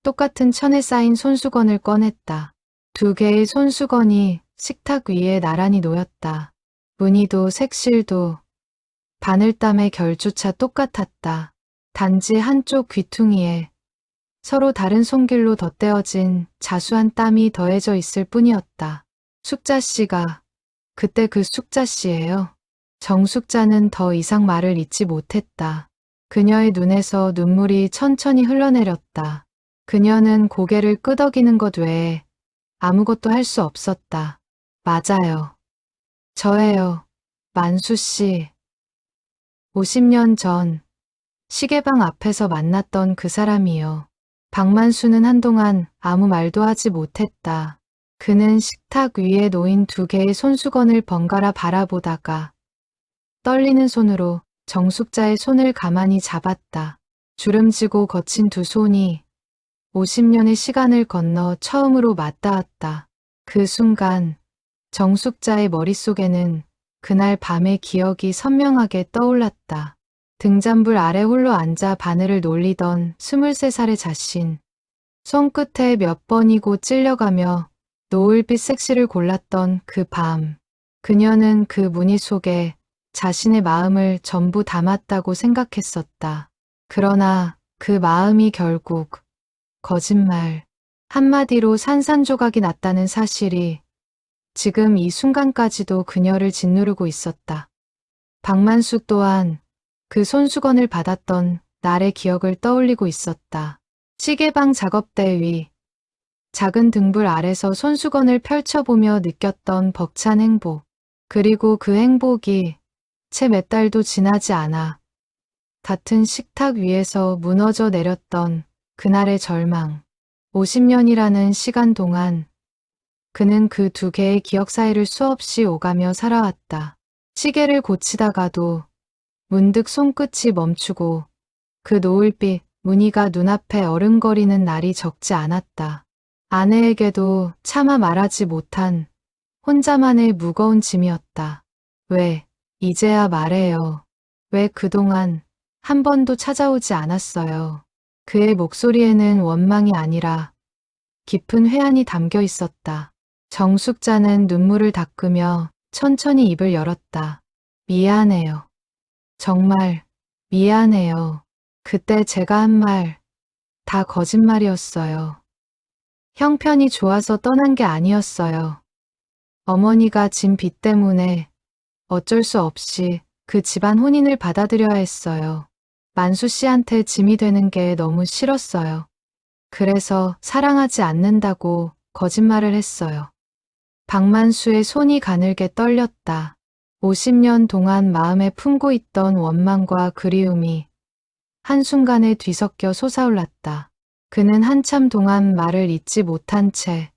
S1: 똑같은 천에 쌓인 손수건을 꺼냈다. 두 개의 손수건이 식탁 위에 나란히 놓였다. 무늬도 색실도 바늘땀의 결조차 똑같았다. 단지 한쪽 귀퉁이에 서로 다른 손길로 덧대어진 자수한 땀이 더해져 있을 뿐이었다. 숙자 씨가 그때 그 숙자 씨예요. 정숙자는 더 이상 말을 잇지 못했다. 그녀의 눈에서 눈물이 천천히 흘러내렸다. 그녀는 고개를 끄덕이는 것 외에 아무것도 할 수 없었다. 맞아요. 저예요. 만수 씨. 50년 전 시계방 앞에서 만났던 그 사람이요. 박만수는 한동안 아무 말도 하지 못했다. 그는 식탁 위에 놓인 두 개의 손수건을 번갈아 바라보다가 떨리는 손으로 정숙자의 손을 가만히 잡았다. 주름지고 거친 두 손이 50년의 시간을 건너 처음으로 맞닿았다. 그 순간 정숙자의 머릿속에는 그날 밤의 기억이 선명하게 떠올랐다. 등잔불 아래 홀로 앉아 바늘을 놀리던 23살의 자신. 손끝에 몇 번이고 찔려가며 노을빛 색시를 골랐던 그 밤. 그녀는 그 무늬 속에 자신의 마음을 전부 담았다고 생각했었다. 그러나 그 마음이 결국 거짓말, 한마디로 산산조각이 났다는 사실이 지금 이 순간까지도 그녀를 짓누르고 있었다. 박만수 또한 그 손수건을 받았던 날의 기억을 떠올리고 있었다. 시계방 작업대 위, 작은 등불 아래서 손수건을 펼쳐보며 느꼈던 벅찬 행복. 그리고 그 행복이 채 몇 달도 지나지 않아 같은 식탁 위에서 무너져 내렸던 그날의 절망. 50년이라는 시간 동안 그는 그 두 개의 기억 사이를 수없이 오가며 살아왔다. 시계를 고치다가도 문득 손끝이 멈추고 그 노을빛 무늬가 눈앞에 어른거리는 날이 적지 않았다. 아내에게도 차마 말하지 못한 혼자만의 무거운 짐이었다. 왜, 이제야 말해요. 왜 그동안 한 번도 찾아오지 않았어요. 그의 목소리에는 원망이 아니라 깊은 회한이 담겨 있었다. 정숙자는 눈물을 닦으며 천천히 입을 열었다. 미안해요. 정말 미안해요. 그때 제가 한 말 다 거짓말이었어요. 형편이 좋아서 떠난 게 아니었어요. 어머니가 진 빚 때문에 어쩔 수 없이 그 집안 혼인을 받아들여야 했어요. 만수 씨한테 짐이 되는 게 너무 싫었어요. 그래서 사랑하지 않는다고 거짓말을 했어요. 박만수의 손이 가늘게 떨렸다. 50년 동안 마음에 품고 있던 원망과 그리움이 한순간에 뒤섞여 솟아올랐다. 그는 한참 동안 말을 잇지 못한 채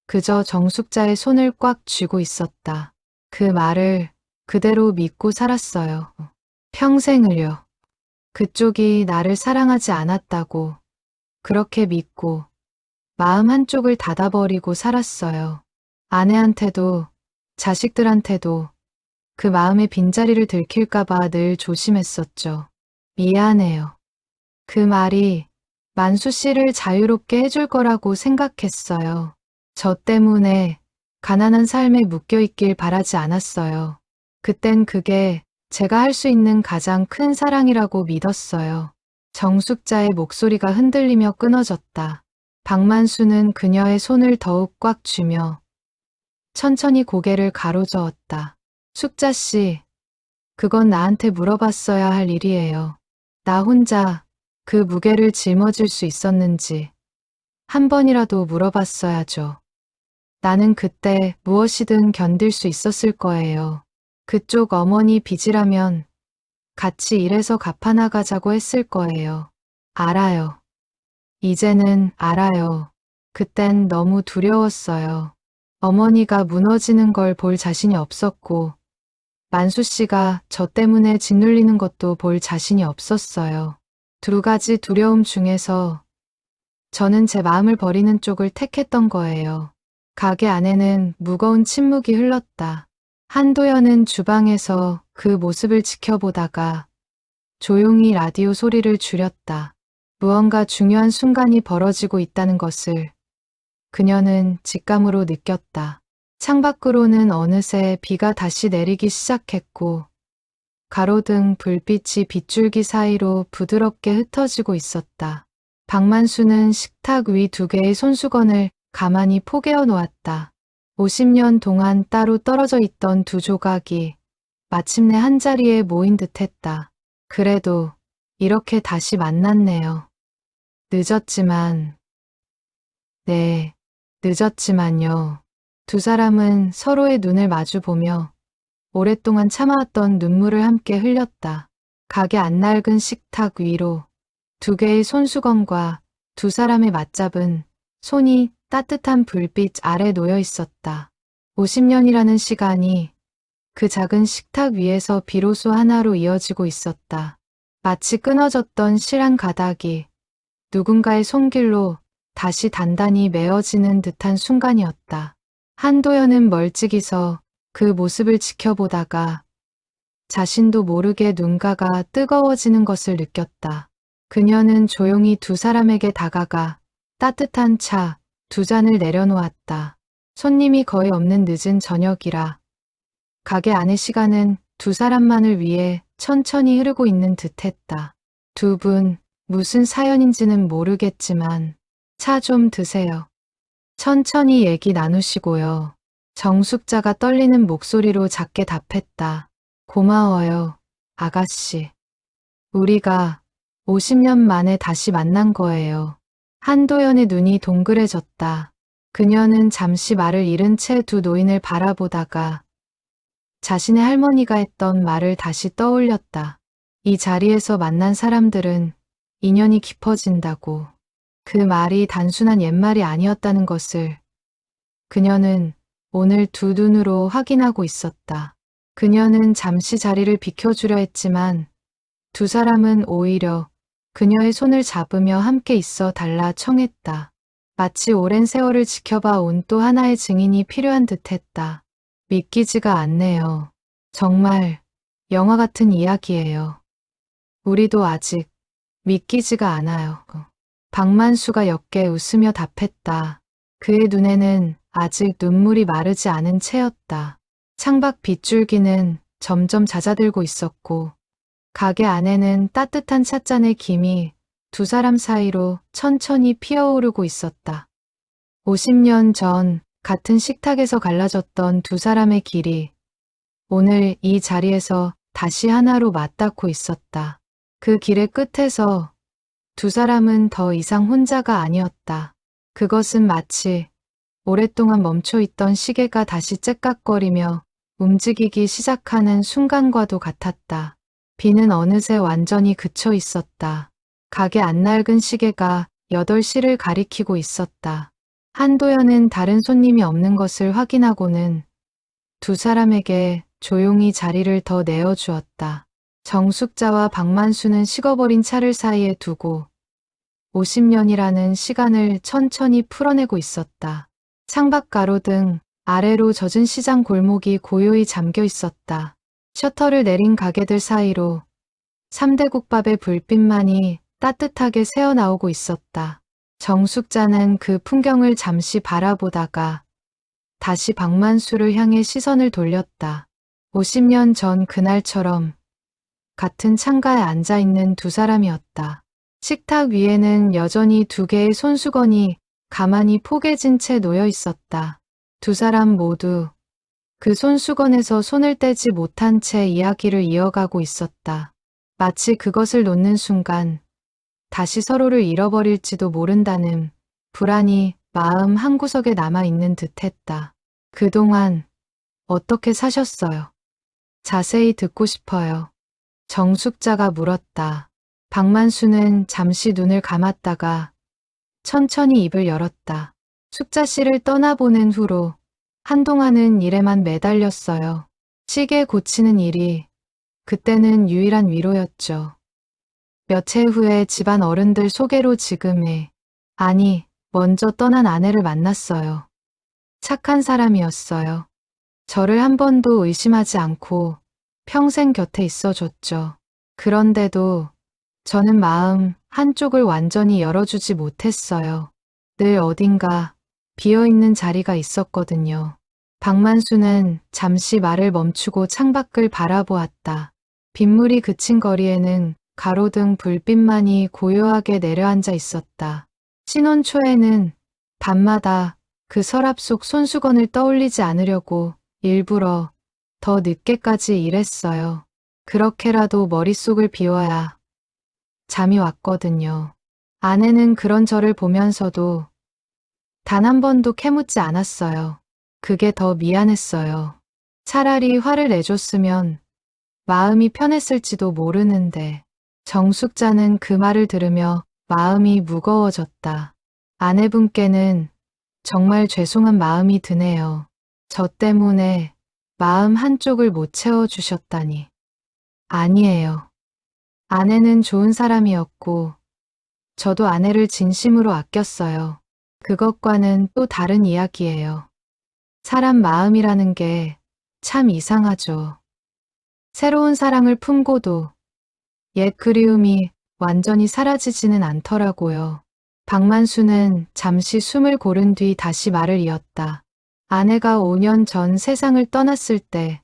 S1: 그저 정숙자의 손을 꽉 쥐고 있었다. 그 말을 그대로 믿고 살았어요. 평생을요. 그쪽이 나를 사랑하지 않았다고 그렇게 믿고 마음 한쪽을 닫아버리고 살았어요. 아내한테도 자식들한테도 그 마음의 빈자리를 들킬까봐 늘 조심했었죠. 미안해요. 그 말이 만수 씨를 자유롭게 해줄 거라고 생각했어요. 저 때문에 가난한 삶에 묶여있길 바라지 않았어요. 그땐 그게 제가 할 수 있는 가장 큰 사랑이라고 믿었어요. 정숙자의 목소리가 흔들리며 끊어졌다. 박만수는 그녀의 손을 더욱 꽉 쥐며 천천히 고개를 가로저었다. 숙자 씨, 그건 나한테 물어봤어야 할 일이에요. 나 혼자 그 무게를 짊어질 수 있었는지 한 번이라도 물어봤어야죠. 나는 그때 무엇이든 견딜 수 있었을 거예요. 그쪽 어머니 빚이라면 같이 일해서 갚아나가자고 했을 거예요. 알아요. 이제는 알아요. 그땐 너무 두려웠어요. 어머니가 무너지는 걸 볼 자신이 없었고, 만수 씨가 저 때문에 짓눌리는 것도 볼 자신이 없었어요. 두 가지 두려움 중에서 저는 제 마음을 버리는 쪽을 택했던 거예요. 가게 안에는 무거운 침묵이 흘렀다. 한도연은 주방에서 그 모습을 지켜보다가 조용히 라디오 소리를 줄였다. 무언가 중요한 순간이 벌어지고 있다는 것을 그녀는 직감으로 느꼈다. 창밖으로는 어느새 비가 다시 내리기 시작했고 가로등 불빛이 빗줄기 사이로 부드럽게 흩어지고 있었다. 박만수는 식탁 위 두 개의 손수건을 가만히 포개어 놓았다. 50년 동안 따로 떨어져 있던 두 조각이 마침내 한자리에 모인 듯했다. 그래도 이렇게 다시 만났네요. 늦었지만, 네, 늦었지만요. 두 사람은 서로의 눈을 마주보며 오랫동안 참아왔던 눈물을 함께 흘렸다. 가게 안 낡은 식탁 위로 두 개의 손수건과 두 사람의 맞잡은 손이 따뜻한 불빛 아래 놓여 있었다. 50년이라는 시간이 그 작은 식탁 위에서 비로소 하나로 이어지고 있었다. 마치 끊어졌던 실한 가닥이 누군가의 손길로 다시 단단히 메어지는 듯한 순간이었다. 한도연은 멀찍이서 그 모습을 지켜보다가 자신도 모르게 눈가가 뜨거워지는 것을 느꼈다. 그녀는 조용히 두 사람에게 다가가 따뜻한 차 두 잔을 내려놓았다. 손님이 거의 없는 늦은 저녁이라 가게 안의 시간은 두 사람만을 위해 천천히 흐르고 있는 듯했다. 두 분 무슨 사연인지는 모르겠지만 차 좀 드세요. 천천히 얘기 나누시고요. 정숙자가 떨리는 목소리로 작게 답했다. 고마워요, 아가씨. 우리가 50년 만에 다시 만난 거예요. 한도연의 눈이 동그래졌다. 그녀는 잠시 말을 잃은 채 두 노인을 바라보다가 자신의 할머니가 했던 말을 다시 떠올렸다. 이 자리에서 만난 사람들은 인연이 깊어진다고. 그 말이 단순한 옛말이 아니었다는 것을 그녀는 오늘 두 눈으로 확인하고 있었다. 그녀는 잠시 자리를 비켜주려 했지만 두 사람은 오히려 그녀의 손을 잡으며 함께 있어 달라 청했다. 마치 오랜 세월을 지켜봐 온 또 하나의 증인이 필요한 듯했다. 믿기지가 않네요. 정말 영화 같은 이야기예요. 우리도 아직 믿기지가 않아요. 박만수가 옅게 웃으며 답했다. 그의 눈에는 아직 눈물이 마르지 않은 채였다. 창밖 빗줄기는 점점 잦아들고 있었고 가게 안에는 따뜻한 찻잔의 김이 두 사람 사이로 천천히 피어오르고 있었다. 50년 전 같은 식탁에서 갈라졌던 두 사람의 길이 오늘 이 자리에서 다시 하나로 맞닿고 있었다. 그 길의 끝에서 두 사람은 더 이상 혼자가 아니었다. 그것은 마치 오랫동안 멈춰있던 시계가 다시 째깍거리며 움직이기 시작하는 순간과도 같았다. 비는 어느새 완전히 그쳐 있었다. 가게 안 낡은 시계가 8시를 가리키고 있었다. 한도연은 다른 손님이 없는 것을 확인하고는 두 사람에게 조용히 자리를 더 내어주었다. 정숙자와 박만수는 식어버린 차를 사이에 두고 50년이라는 시간을 천천히 풀어내고 있었다. 창밖 가로등 아래로 젖은 시장 골목이 고요히 잠겨 있었다. 셔터를 내린 가게들 사이로 3대 국밥의 불빛만이 따뜻하게 새어나오고 있었다. 정숙자는 그 풍경을 잠시 바라보다가 다시 박만수를 향해 시선을 돌렸다. 50년 전 그날처럼 같은 창가에 앉아있는 두 사람이었다. 식탁 위에는 여전히 두 개의 손수건이 가만히 포개진 채 놓여 있었다. 두 사람 모두 그 손수건에서 손을 떼지 못한 채 이야기를 이어가고 있었다. 마치 그것을 놓는 순간 다시 서로를 잃어버릴지도 모른다는 불안이 마음 한구석에 남아있는 듯했다. 그동안 어떻게 사셨어요? 자세히 듣고 싶어요. 정숙자가 물었다. 박만수는 잠시 눈을 감았다가 천천히 입을 열었다. 숙자 씨를 떠나보낸 후로 한동안은 일에만 매달렸어요. 시계 고치는 일이 그때는 유일한 위로였죠. 며칠 후에 집안 어른들 소개로 지금의, 아니, 먼저 떠난 아내를 만났어요. 착한 사람이었어요. 저를 한 번도 의심하지 않고 평생 곁에 있어줬죠. 그런데도 저는 마음 한쪽을 완전히 열어주지 못했어요. 늘 어딘가 비어있는 자리가 있었거든요. 박만수는 잠시 말을 멈추고 창밖을 바라보았다. 빗물이 그친 거리에는 가로등 불빛만이 고요하게 내려앉아 있었다. 신혼 초에는 밤마다 그 서랍 속 손수건을 떠올리지 않으려고 일부러 더 늦게까지 일했어요. 그렇게라도 머릿속을 비워야 잠이 왔거든요. 아내는 그런 저를 보면서도 단 한 번도 캐묻지 않았어요. 그게 더 미안했어요. 차라리 화를 내줬으면 마음이 편했을지도 모르는데 정숙자는 그 말을 들으며 마음이 무거워졌다. 아내분께는 정말 죄송한 마음이 드네요. 저 때문에 마음 한쪽을 못 채워주셨다니. 아니에요. 아내는 좋은 사람이었고 저도 아내를 진심으로 아꼈어요. 그것과는 또 다른 이야기예요. 사람 마음이라는 게 참 이상하죠. 새로운 사랑을 품고도 옛 그리움이 완전히 사라지지는 않더라고요. 박만수는 잠시 숨을 고른 뒤 다시 말을 이었다. 아내가 5년 전 세상을 떠났을 때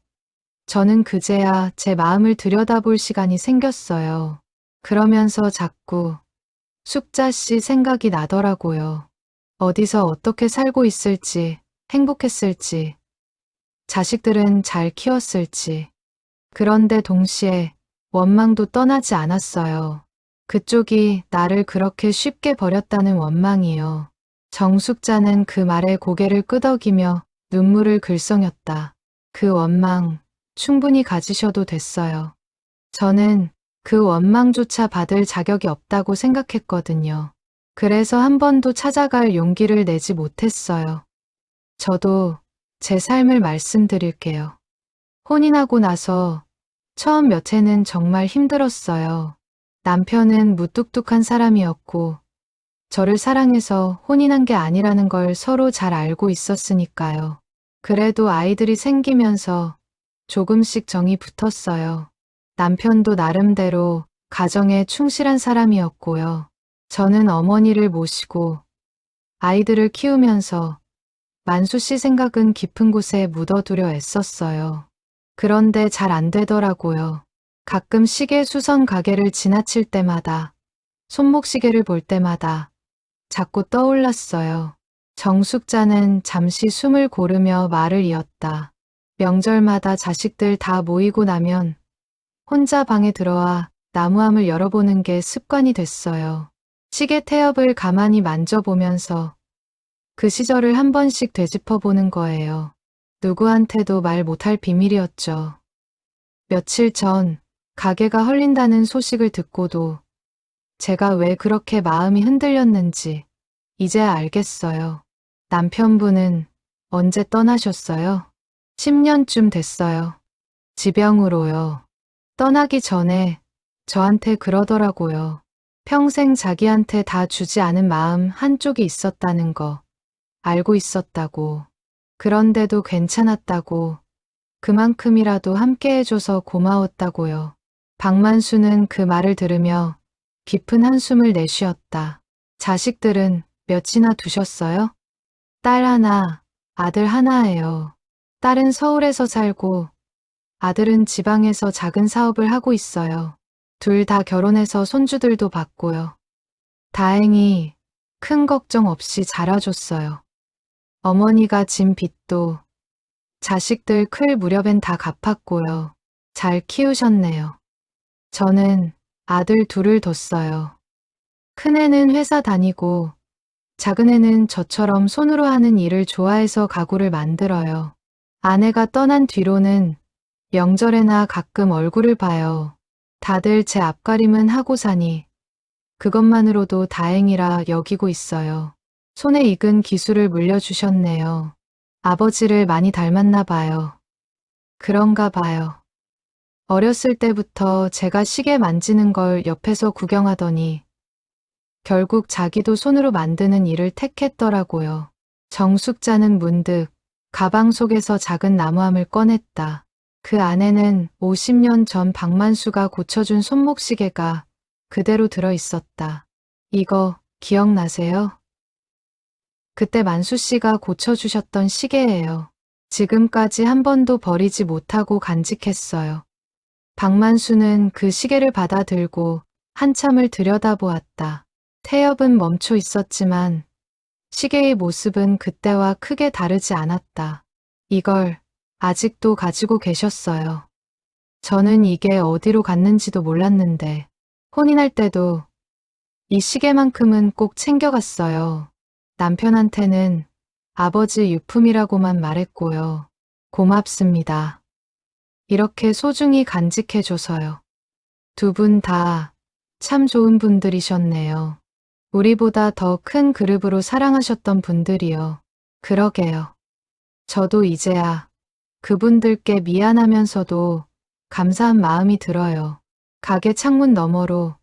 S1: 저는 그제야 제 마음을 들여다볼 시간이 생겼어요. 그러면서 자꾸 숙자 씨 생각이 나더라고요. 어디서 어떻게 살고 있을지, 행복했을지, 자식들은 잘 키웠을지. 그런데 동시에 원망도 떠나지 않았어요. 그쪽이 나를 그렇게 쉽게 버렸다는 원망이요. 정숙자는 그 말에 고개를 끄덕이며 눈물을 글썽였다. 그 원망 충분히 가지셔도 됐어요. 저는 그 원망조차 받을 자격이 없다고 생각했거든요. 그래서 한 번도 찾아갈 용기를 내지 못했어요. 저도 제 삶을 말씀드릴게요. 혼인하고 나서 처음 몇 해는 정말 힘들었어요. 남편은 무뚝뚝한 사람이었고 저를 사랑해서 혼인한 게 아니라는 걸 서로 잘 알고 있었으니까요. 그래도 아이들이 생기면서 조금씩 정이 붙었어요. 남편도 나름대로 가정에 충실한 사람이었고요. 저는 어머니를 모시고 아이들을 키우면서 만수 씨 생각은 깊은 곳에 묻어두려 애썼어요. 그런데 잘 안 되더라고요. 가끔 시계 수선 가게를 지나칠 때마다, 손목시계를 볼 때마다 자꾸 떠올랐어요. 정숙자는 잠시 숨을 고르며 말을 이었다. 명절마다 자식들 다 모이고 나면 혼자 방에 들어와 나무함을 열어보는 게 습관이 됐어요. 시계 태엽을 가만히 만져보면서 그 시절을 한 번씩 되짚어보는 거예요. 누구한테도 말 못할 비밀이었죠. 며칠 전 가게가 헐린다는 소식을 듣고도 제가 왜 그렇게 마음이 흔들렸는지 이제야 알겠어요. 남편분은 언제 떠나셨어요? 10년쯤 됐어요. 지병으로요. 떠나기 전에 저한테 그러더라고요. 평생 자기한테 다 주지 않은 마음 한쪽이 있었다는 거 알고 있었다고. 그런데도 괜찮았다고. 그만큼이라도 함께 해줘서 고마웠다고요. 박만수는 그 말을 들으며 깊은 한숨을 내쉬었다. 자식들은 몇이나 두셨어요? 딸 하나, 아들 하나예요. 딸은 서울에서 살고 아들은 지방에서 작은 사업을 하고 있어요. 둘 다 결혼해서 손주들도 봤고요. 다행히 큰 걱정 없이 자라줬어요. 어머니가 진 빚도 자식들 클 무렵엔 다 갚았고요. 잘 키우셨네요. 저는 아들 둘을 뒀어요. 큰애는 회사 다니고 작은애는 저처럼 손으로 하는 일을 좋아해서 가구를 만들어요. 아내가 떠난 뒤로는 명절에나 가끔 얼굴을 봐요. 다들 제 앞가림은 하고 사니 그것만으로도 다행이라 여기고 있어요. 손에 익은 기술을 물려주셨네요. 아버지를 많이 닮았나 봐요. 그런가 봐요. 어렸을 때부터 제가 시계 만지는 걸 옆에서 구경하더니 결국 자기도 손으로 만드는 일을 택했더라고요. 정숙자는 문득 가방 속에서 작은 나무함을 꺼냈다. 그 안에는 50년 전 박만수가 고쳐준 손목시계가 그대로 들어 있었다. 이거 기억나세요? 그때 만수 씨가 고쳐주셨던 시계예요. 지금까지 한 번도 버리지 못하고 간직했어요. 박만수는 그 시계를 받아 들고 한참을 들여다보았다. 태엽은 멈춰 있었지만 시계의 모습은 그때와 크게 다르지 않았다. 이걸 아직도 가지고 계셨어요. 저는 이게 어디로 갔는지도 몰랐는데 혼인할 때도 이 시계만큼은 꼭 챙겨갔어요. 남편한테는 아버지 유품이라고만 말했고요. 고맙습니다. 이렇게 소중히 간직해줘서요. 두 분 다 참 좋은 분들이셨네요. 우리보다 더 큰 그룹으로 사랑하셨던 분들이요. 그러게요. 저도 이제야 그분들께 미안하면서도 감사한 마음이 들어요. 가게 창문 너머로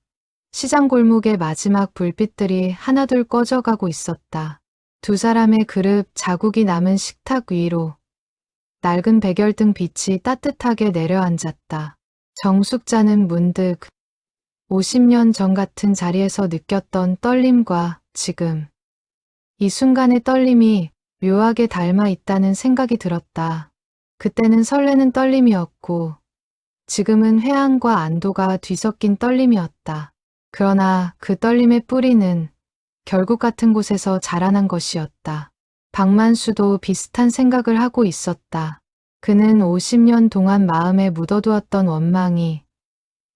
S1: 시장 골목의 마지막 불빛들이 하나둘 꺼져가고 있었다. 두 사람의 그릇 자국이 남은 식탁 위로 낡은 백열등 빛이 따뜻하게 내려앉았다. 정숙자는 문득 50년 전 같은 자리에서 느꼈던 떨림과 지금 이 순간의 떨림이 묘하게 닮아 있다는 생각이 들었다. 그때는 설레는 떨림이었고 지금은 회한과 안도가 뒤섞인 떨림이었다. 그러나 그 떨림의 뿌리는 결국 같은 곳에서 자라난 것이었다. 박만수도 비슷한 생각을 하고 있었다. 그는 50년 동안 마음에 묻어두었던 원망이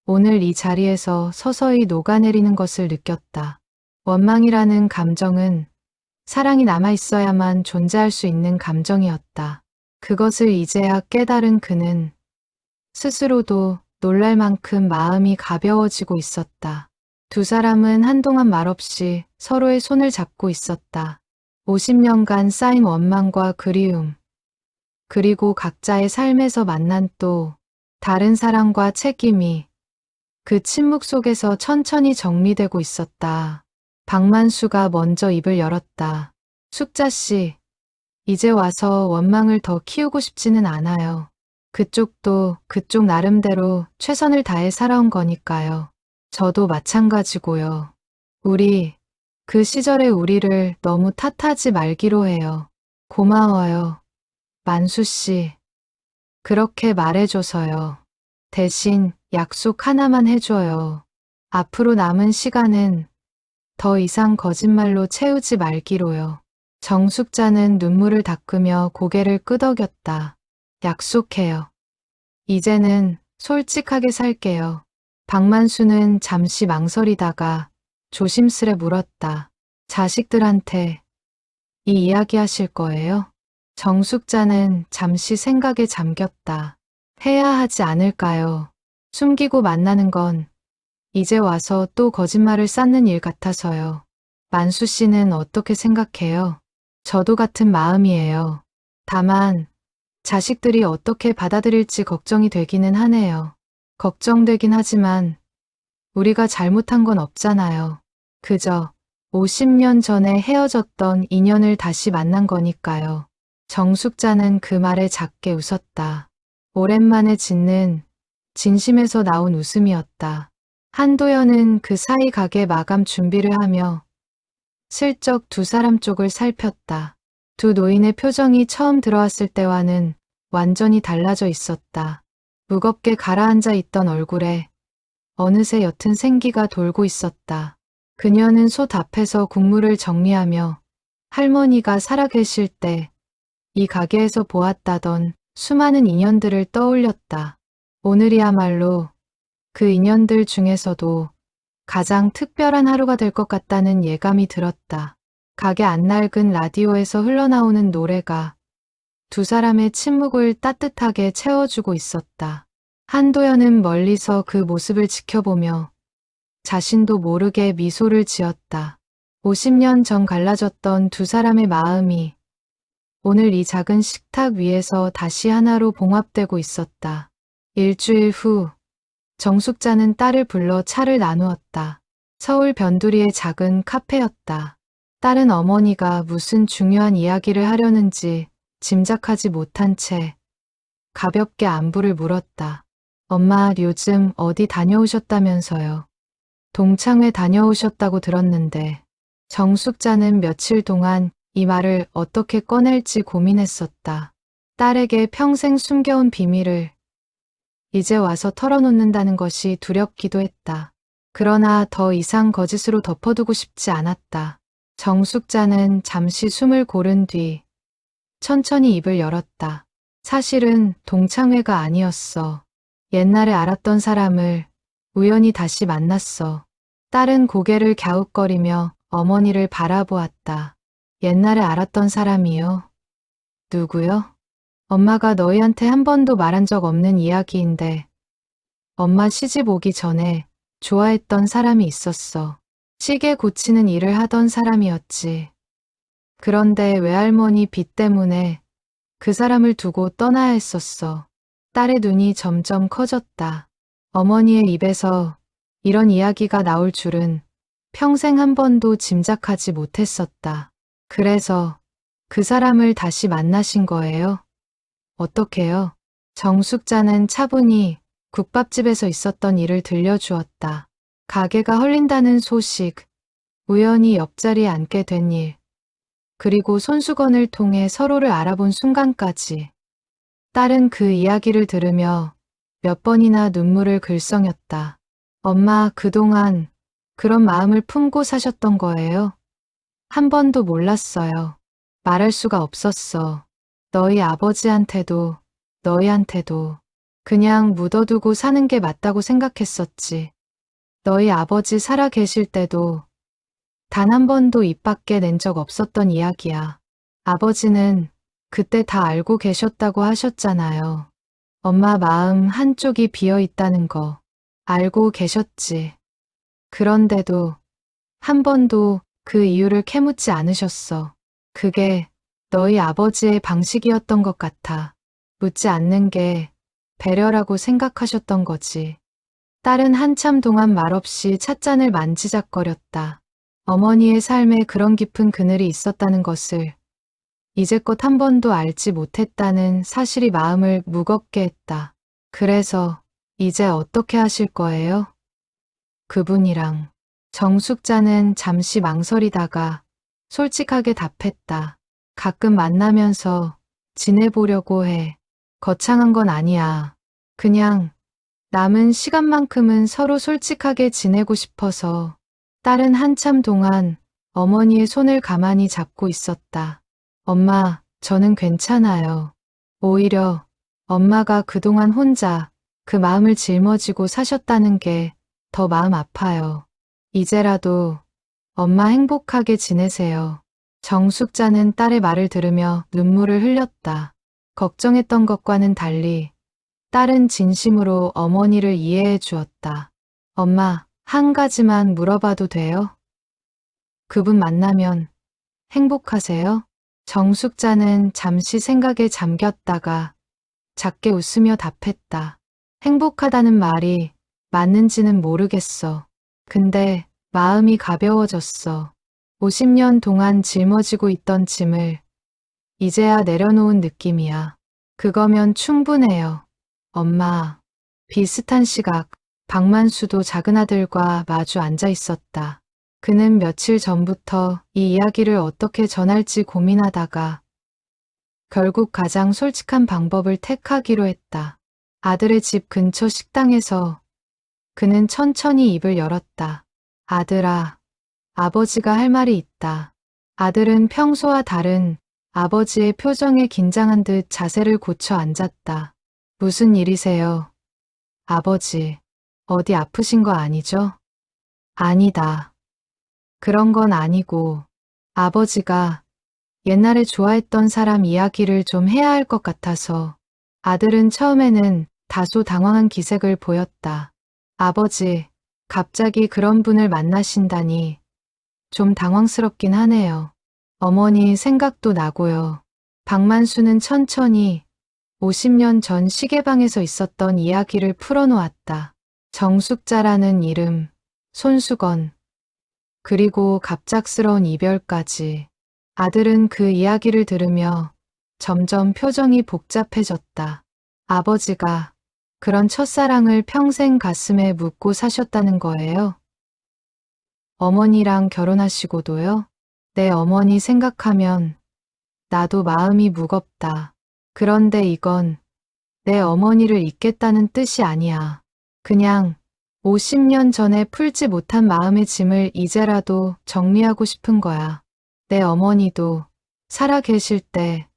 S1: 오늘 이 자리에서 서서히 녹아내리는 것을 느꼈다. 원망이라는 감정은 사랑이 남아있어야만 존재할 수 있는 감정이었다. 그것을 이제야 깨달은 그는 스스로도 놀랄 만큼 마음이 가벼워지고 있었다. 두 사람은 한동안 말없이 서로의 손을 잡고 있었다. 50년간 쌓인 원망과 그리움, 그리고 각자의 삶에서 만난 또 다른 사랑과 책임이 그 침묵 속에서 천천히 정리되고 있었다. 박만수가 먼저 입을 열었다. 숙자 씨, 이제 와서 원망을 더 키우고 싶지는 않아요. 그쪽도 그쪽 나름대로 최선을 다해 살아온 거니까요. 저도 마찬가지고요. 우리, 그 시절의 우리를 너무 탓하지 말기로 해요. 고마워요. 만수 씨. 그렇게 말해줘서요. 대신 약속 하나만 해줘요. 앞으로 남은 시간은 더 이상 거짓말로 채우지 말기로요. 정숙자는 눈물을 닦으며 고개를 끄덕였다. 약속해요. 이제는 솔직하게 살게요. 박만수는 잠시 망설이다가 조심스레 물었다. 자식들한테 이 이야기 하실 거예요? 정숙자는 잠시 생각에 잠겼다. 해야 하지 않을까요? 숨기고 만나는 건 이제 와서 또 거짓말을 쌓는 일 같아서요. 만수 씨는 어떻게 생각해요? 저도 같은 마음이에요. 다만 자식들이 어떻게 받아들일지 걱정이 되기는 하네요. 걱정되긴 하지만 우리가 잘못한 건 없잖아요. 그저 50년 전에 헤어졌던 인연을 다시 만난 거니까요. 정숙자는 그 말에 작게 웃었다. 오랜만에 짓는 진심에서 나온 웃음이었다. 한도연은 그 사이 가게 마감 준비를 하며 슬쩍 두 사람 쪽을 살폈다. 두 노인의 표정이 처음 들어왔을 때와는 완전히 달라져 있었다. 무겁게 가라앉아 있던 얼굴에 어느새 옅은 생기가 돌고 있었다. 그녀는 솥 앞에서 국물을 정리하며 할머니가 살아계실 때 이 가게에서 보았다던 수많은 인연들을 떠올렸다. 오늘이야말로 그 인연들 중에서도 가장 특별한 하루가 될 것 같다는 예감이 들었다. 가게 안낡은 라디오에서 흘러나오는 노래가 두 사람의 침묵을 따뜻하게 채워주고 있었다. 한도연은 멀리서 그 모습을 지켜보며 자신도 모르게 미소를 지었다. 50년 전 갈라졌던 두 사람의 마음이 오늘 이 작은 식탁 위에서 다시 하나로 봉합되고 있었다. 일주일 후 정숙자는 딸을 불러 차를 나누었다. 서울 변두리의 작은 카페였다. 딸은 어머니가 무슨 중요한 이야기를 하려는지 짐작하지 못한 채 가볍게 안부를 물었다. 엄마 요즘 어디 다녀오셨다면서요. 동창회 다녀오셨다고 들었는데. 정숙자는 며칠 동안 이 말을 어떻게 꺼낼지 고민했었다. 딸에게 평생 숨겨온 비밀을 이제 와서 털어놓는다는 것이 두렵기도 했다. 그러나 더 이상 거짓으로 덮어두고 싶지 않았다. 정숙자는 잠시 숨을 고른 뒤 천천히 입을 열었다. 사실은 동창회가 아니었어. 옛날에 알았던 사람을 우연히 다시 만났어. 딸은 고개를 갸웃거리며 어머니를 바라보았다. 옛날에 알았던 사람이요? 누구요? 엄마가 너희한테 한 번도 말한 적 없는 이야기인데 엄마 시집 오기 전에 좋아했던 사람이 있었어. 시계 고치는 일을 하던 사람이었지. 그런데 외할머니 빚 때문에 그 사람을 두고 떠나야 했었어. 딸의 눈이 점점 커졌다. 어머니의 입에서 이런 이야기가 나올 줄은 평생 한 번도 짐작하지 못했었다. 그래서 그 사람을 다시 만나신 거예요? 어떻게요? 정숙자는 차분히 국밥집에서 있었던 일을 들려주었다. 가게가 헐린다는 소식, 우연히 옆자리에 앉게 된 일, 그리고 손수건을 통해 서로를 알아본 순간까지. 딸은 그 이야기를 들으며 몇 번이나 눈물을 글썽였다. 엄마, 그동안 그런 마음을 품고 사셨던 거예요? 한 번도 몰랐어요. 말할 수가 없었어. 너희 아버지한테도, 너희한테도 그냥 묻어두고 사는 게 맞다고 생각했었지. 너희 아버지 살아 계실 때도 단 한 번도 입 밖에 낸 적 없었던 이야기야. 아버지는 그때 다 알고 계셨다고 하셨잖아요. 엄마 마음 한쪽이 비어 있다는 거 알고 계셨지. 그런데도 한 번도 그 이유를 캐묻지 않으셨어. 그게 너희 아버지의 방식이었던 것 같아. 묻지 않는 게 배려라고 생각하셨던 거지. 딸은 한참 동안 말없이 찻잔을 만지작거렸다. 어머니의 삶에 그런 깊은 그늘이 있었다는 것을 이제껏 한 번도 알지 못했다는 사실이 마음을 무겁게 했다. 그래서 이제 어떻게 하실 거예요? 그분이랑. 정숙자는 잠시 망설이다가 솔직하게 답했다. 가끔 만나면서 지내보려고 해. 거창한 건 아니야. 그냥 남은 시간만큼은 서로 솔직하게 지내고 싶어서. 딸은 한참 동안 어머니의 손을 가만히 잡고 있었다. 엄마, 저는 괜찮아요. 오히려 엄마가 그동안 혼자 그 마음을 짊어지고 사셨다는 게 더 마음 아파요. 이제라도 엄마 행복하게 지내세요. 정숙자는 딸의 말을 들으며 눈물을 흘렸다. 걱정했던 것과는 달리 딸은 진심으로 어머니를 이해해 주었다. 엄마, 한 가지만 물어봐도 돼요? 그분 만나면 행복하세요? 정숙자는 잠시 생각에 잠겼다가 작게 웃으며 답했다. 행복하다는 말이 맞는지는 모르겠어. 근데 마음이 가벼워졌어. 50년 동안 짊어지고 있던 짐을 이제야 내려놓은 느낌이야. 그거면 충분해요. 엄마. 비슷한 시각, 박만수도 작은 아들과 마주 앉아 있었다. 그는 며칠 전부터 이 이야기를 어떻게 전할지 고민하다가 결국 가장 솔직한 방법을 택하기로 했다. 아들의 집 근처 식당에서 그는 천천히 입을 열었다. 아들아, 아버지가 할 말이 있다. 아들은 평소와 다른 아버지의 표정에 긴장한 듯 자세를 고쳐 앉았다. 무슨 일이세요? 아버지. 어디 아프신 거 아니죠? 아니다. 그런 건 아니고 아버지가 옛날에 좋아했던 사람 이야기를 좀 해야 할 것 같아서. 아들은 처음에는 다소 당황한 기색을 보였다. 아버지, 갑자기 그런 분을 만나신다니 좀 당황스럽긴 하네요. 어머니 생각도 나고요. 박만수는 천천히 50년 전 시계방에서 있었던 이야기를 풀어놓았다. 정숙자라는 이름, 손수건, 그리고 갑작스러운 이별까지. 아들은 그 이야기를 들으며 점점 표정이 복잡해졌다. 아버지가 그런 첫사랑을 평생 가슴에 묻고 사셨다는 거예요? 어머니랑 결혼하시고도요? 내 어머니 생각하면 나도 마음이 무겁다. 그런데 이건 내 어머니를 잊겠다는 뜻이 아니야. 그냥 50년 전에 풀지 못한 마음의 짐을 이제라도 정리하고 싶은 거야. 내 어머니도 살아 계실 때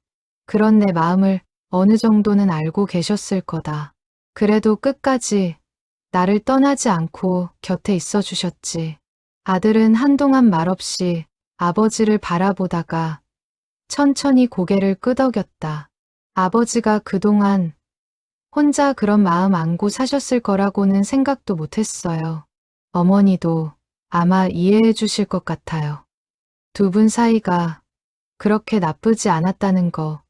S1: 그런 내 마음을 어느 정도는 알고 계셨을 거다. 그래도 끝까지 나를 떠나지 않고 곁에 있어 주셨지. 아들은 한동안 말없이 아버지를 바라보다가 천천히 고개를 끄덕였다. 아버지가 그동안 혼자 그런 마음 안고 사셨을 거라고는 생각도 못했어요. 어머니도 아마 이해해 주실 것 같아요. 두 분 사이가 그렇게 나쁘지 않았다는 거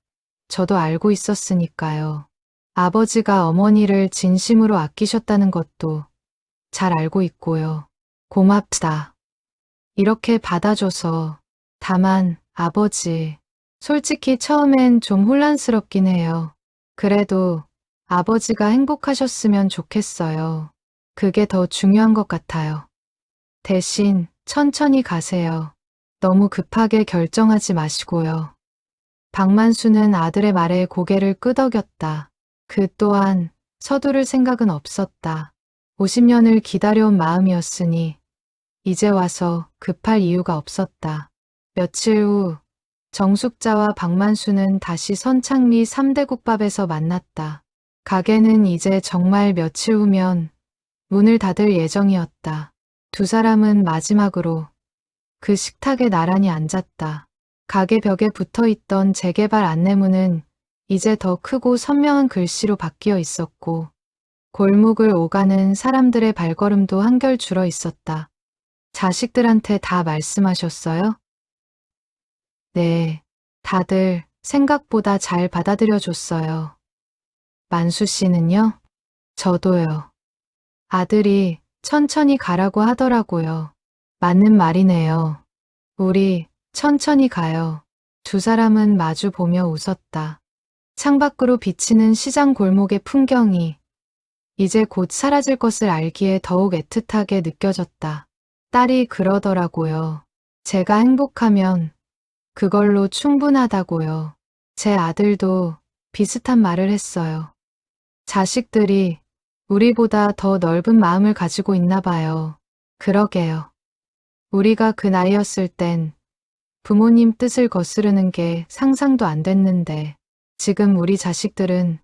S1: 저도 알고 있었으니까요. 아버지가 어머니를 진심으로 아끼셨다는 것도 잘 알고 있고요. 고맙다. 이렇게 받아줘서. 다만 아버지, 솔직히 처음엔 좀 혼란스럽긴 해요. 그래도 아버지가 행복하셨으면 좋겠어요. 그게 더 중요한 것 같아요. 대신 천천히 가세요. 너무 급하게 결정하지 마시고요. 박만수는 아들의 말에 고개를 끄덕였다. 그 또한 서두를 생각은 없었다. 50년을 기다려온 마음이었으니 이제 와서 급할 이유가 없었다. 며칠 후 정숙자와 박만수는 다시 선창리 3대 국밥에서 만났다. 가게는 이제 정말 며칠 후면 문을 닫을 예정이었다. 두 사람은 마지막으로 그 식탁에 나란히 앉았다. 가게 벽에 붙어있던 재개발 안내문은 이제 더 크고 선명한 글씨로 바뀌어 있었고 골목을 오가는 사람들의 발걸음도 한결 줄어 있었다. 자식들한테 다 말씀하셨어요? 네, 다들 생각보다 잘 받아들여 줬어요. 만수 씨는요? 저도요. 아들이 천천히 가라고 하더라고요. 맞는 말이네요. 우리 천천히 가요. 두 사람은 마주 보며 웃었다. 창밖으로 비치는 시장 골목의 풍경이 이제 곧 사라질 것을 알기에 더욱 애틋하게 느껴졌다. 딸이 그러더라고요. 제가 행복하면 그걸로 충분하다고요. 제 아들도 비슷한 말을 했어요. 자식들이 우리보다 더 넓은 마음을 가지고 있나 봐요. 그러게요. 우리가 그 나이였을 땐 부모님 뜻을 거스르는 게 상상도 안 됐는데 지금 우리 자식들은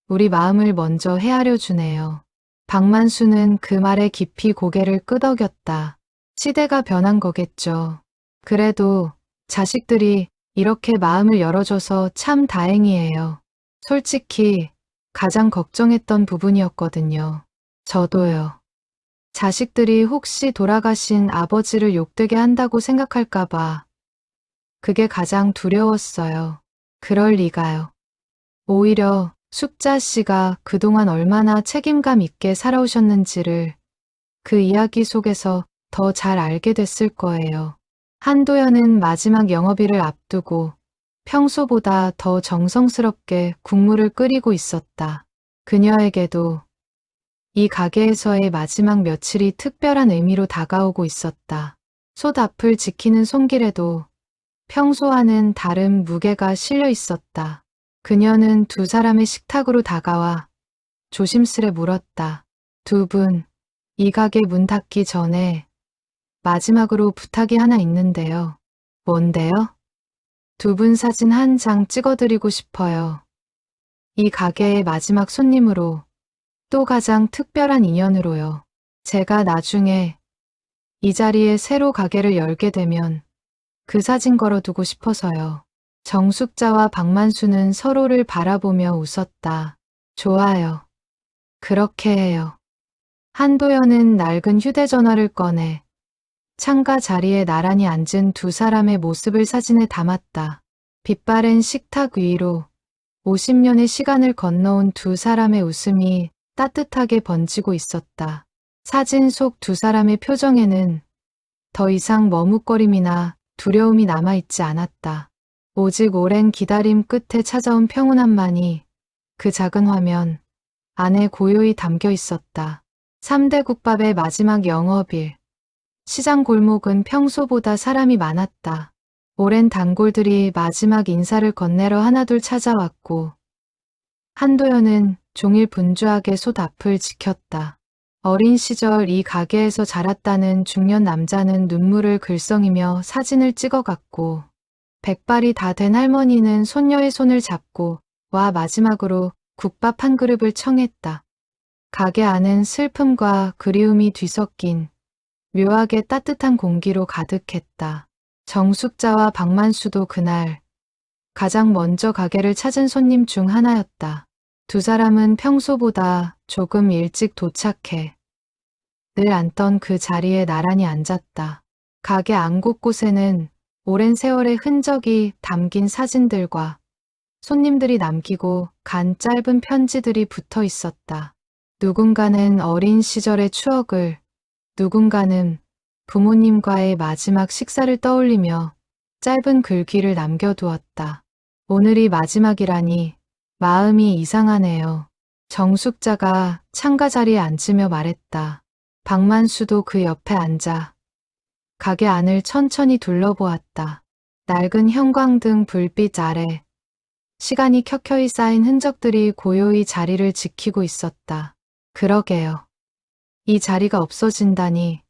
S1: 우리 마음을 먼저 헤아려 주네요. 박만수는 그 말에 깊이 고개를 끄덕였다. 시대가 변한 거겠죠. 그래도 자식들이 이렇게 마음을 열어줘서 참 다행이에요. 솔직히 가장 걱정했던 부분이었거든요. 저도요. 자식들이 혹시 돌아가신 아버지를 욕되게 한다고 생각할까봐 그게 가장 두려웠어요. 그럴 리가요. 오히려 숙자 씨가 그동안 얼마나 책임감 있게 살아오셨는지를 그 이야기 속에서 더 잘 알게 됐을 거예요. 한도연은 마지막 영업일을 앞두고 평소보다 더 정성스럽게 국물을 끓이고 있었다. 그녀에게도 이 가게에서의 마지막 며칠이 특별한 의미로 다가오고 있었다. 솥 앞을 지키는 손길에도 평소와는 다른 무게가 실려 있었다. 그녀는 두 사람의 식탁으로 다가와 조심스레 물었다. 두 분, 이 가게 문 닫기 전에 마지막으로 부탁이 하나 있는데요. 뭔데요? 두 분 사진 한 장 찍어드리고 싶어요. 이 가게의 마지막 손님으로 또 가장 특별한 인연으로요. 제가 나중에 이 자리에 새로 가게를 열게 되면 그 사진 걸어두고 싶어서요. 정숙자와 박만수는 서로를 바라보며 웃었다. 좋아요. 그렇게 해요. 한도연은 낡은 휴대전화를 꺼내 창가 자리에 나란히 앉은 두 사람의 모습을 사진에 담았다. 빛바랜 식탁 위로 50년의 시간을 건너온 두 사람의 웃음이 따뜻하게 번지고 있었다. 사진 속 두 사람의 표정에는 더 이상 머뭇거림이나 두려움이 남아있지 않았다. 오직 오랜 기다림 끝에 찾아온 평온함만이 그 작은 화면 안에 고요히 담겨 있었다. 3대 국밥의 마지막 영업일. 시장 골목은 평소보다 사람이 많았다. 오랜 단골들이 마지막 인사를 건네러 하나둘 찾아왔고 한도연은 종일 분주하게 솥 앞을 지켰다. 어린 시절 이 가게에서 자랐다는 중년 남자는 눈물을 글썽이며 사진을 찍어갔고 백발이 다 된 할머니는 손녀의 손을 잡고 와 마지막으로 국밥 한 그릇을 청했다. 가게 안은 슬픔과 그리움이 뒤섞인 묘하게 따뜻한 공기로 가득했다. 정숙자와 박만수도 그날 가장 먼저 가게를 찾은 손님 중 하나였다. 두 사람은 평소보다 조금 일찍 도착해 늘 앉던 그 자리에 나란히 앉았다. 가게 안 곳곳에는 오랜 세월의 흔적이 담긴 사진들과 손님들이 남기고 간 짧은 편지들이 붙어 있었다. 누군가는 어린 시절의 추억을, 누군가는 부모님과의 마지막 식사를 떠올리며 짧은 글귀를 남겨두었다. 오늘이 마지막이라니 마음이 이상하네요. 정숙자가 창가 자리에 앉으며 말했다. 박만수도 그 옆에 앉아 가게 안을 천천히 둘러보았다. 낡은 형광등 불빛 아래 시간이 켜켜이 쌓인 흔적들이 고요히 자리를 지키고 있었다. 그러게요. 이 자리가 없어진다니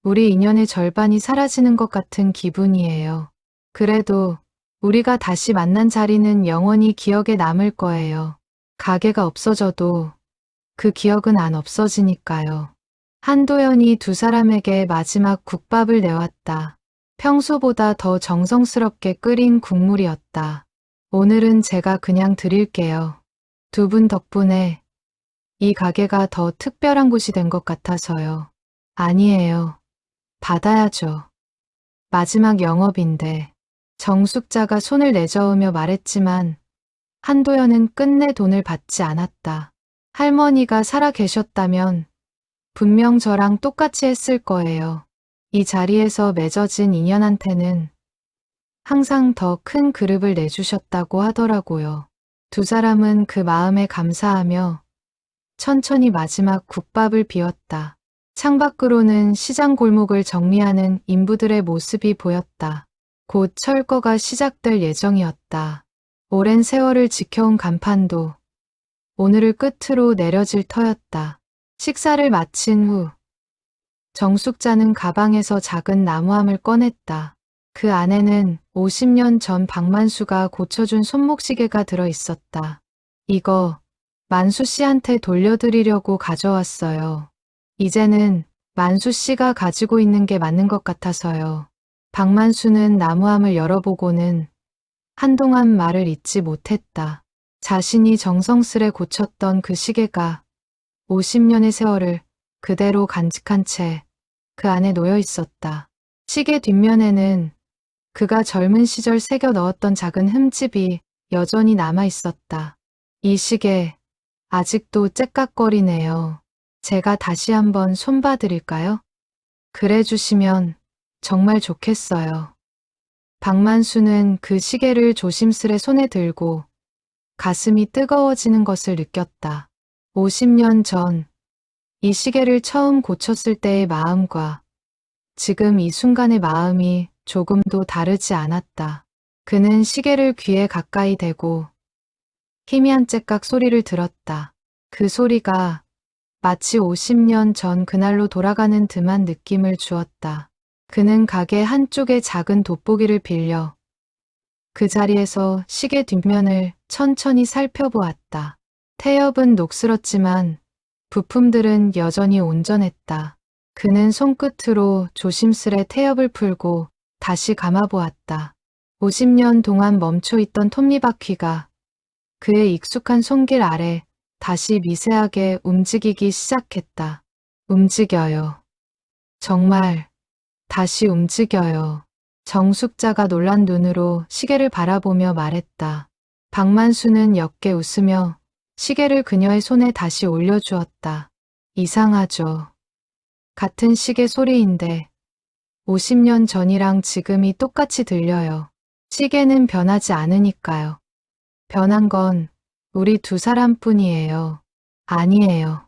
S1: 우리 인연의 절반이 사라지는 것 같은 기분이에요. 그래도 우리가 다시 만난 자리는 영원히 기억에 남을 거예요. 가게가 없어져도 그 기억은 안 없어지니까요. 한도연이 두 사람에게 마지막 국밥을 내왔다. 평소보다 더 정성스럽게 끓인 국물이었다. 오늘은 제가 그냥 드릴게요. 두 분 덕분에 이 가게가 더 특별한 곳이 된 것 같아서요. 아니에요. 받아야죠. 마지막 영업인데. 정숙자가 손을 내저으며 말했지만 한도연은 끝내 돈을 받지 않았다. 할머니가 살아 계셨다면 분명 저랑 똑같이 했을 거예요. 이 자리에서 맺어진 인연한테는 항상 더 큰 그릇을 내주셨다고 하더라고요. 두 사람은 그 마음에 감사하며 천천히 마지막 국밥을 비웠다. 창밖으로는 시장 골목을 정리하는 인부들의 모습이 보였다. 곧 철거가 시작될 예정이었다. 오랜 세월을 지켜온 간판도 오늘을 끝으로 내려질 터였다. 식사를 마친 후 정숙자는 가방에서 작은 나무함을 꺼냈다. 그 안에는 50년 전 박만수가 고쳐준 손목시계가 들어 있었다. 이거 만수 씨한테 돌려드리려고 가져왔어요. 이제는 만수 씨가 가지고 있는 게 맞는 것 같아서요. 박만수는 나무함을 열어보고는 한동안 말을 잇지 못했다. 자신이 정성스레 고쳤던 그 시계가 50년의 세월을 그대로 간직한 채 그 안에 놓여 있었다. 시계 뒷면에는 그가 젊은 시절 새겨 넣었던 작은 흠집이 여전히 남아 있었다. 이 시계 아직도 째깍거리네요. 제가 다시 한번 손봐드릴까요? 그래 주시면 정말 좋겠어요. 박만수는 그 시계를 조심스레 손에 들고 가슴이 뜨거워지는 것을 느꼈다. 50년 전 이 시계를 처음 고쳤을 때의 마음과 지금 이 순간의 마음이 조금도 다르지 않았다. 그는 시계를 귀에 가까이 대고 희미한 째깍 소리를 들었다. 그 소리가 마치 50년 전 그날로 돌아가는 듯한 느낌을 주었다. 그는 가게 한쪽의 작은 돋보기를 빌려 그 자리에서 시계 뒷면을 천천히 살펴보았다. 태엽은 녹슬었지만 부품들은 여전히 온전했다. 그는 손끝으로 조심스레 태엽을 풀고 다시 감아보았다. 50년 동안 멈춰있던 톱니바퀴가 그의 익숙한 손길 아래 다시 미세하게 움직이기 시작했다. 움직여요. 정말 다시 움직여요. 정숙자가 놀란 눈으로 시계를 바라보며 말했다. 박만수는 옅게 웃으며 시계를 그녀의 손에 다시 올려주었다. 이상하죠. 같은 시계 소리인데 50년 전이랑 지금이 똑같이 들려요. 시계는 변하지 않으니까요. 변한 건 우리 두 사람뿐이에요. 아니에요.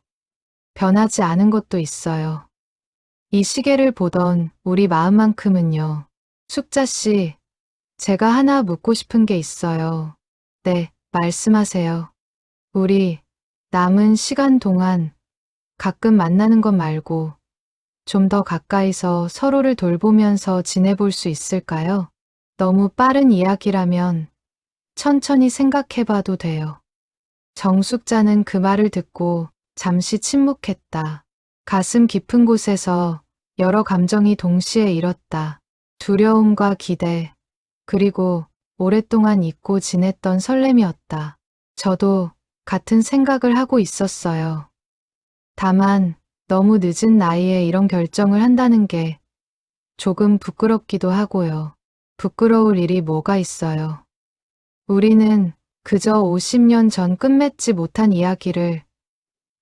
S1: 변하지 않은 것도 있어요. 이 시계를 보던 우리 마음만큼은요. 숙자 씨, 제가 하나 묻고 싶은 게 있어요. 네, 말씀하세요. 우리 남은 시간 동안 가끔 만나는 것 말고 좀 더 가까이서 서로를 돌보면서 지내볼 수 있을까요? 너무 빠른 이야기라면 천천히 생각해봐도 돼요. 정숙자는 그 말을 듣고 잠시 침묵했다. 가슴 깊은 곳에서 여러 감정이 동시에 일었다. 두려움과 기대, 그리고 오랫동안 잊고 지냈던 설렘이었다. 저도 같은 생각을 하고 있었어요. 다만 너무 늦은 나이에 이런 결정을 한다는 게 조금 부끄럽기도 하고요. 부끄러울 일이 뭐가 있어요. 우리는 그저 50년 전 끝맺지 못한 이야기를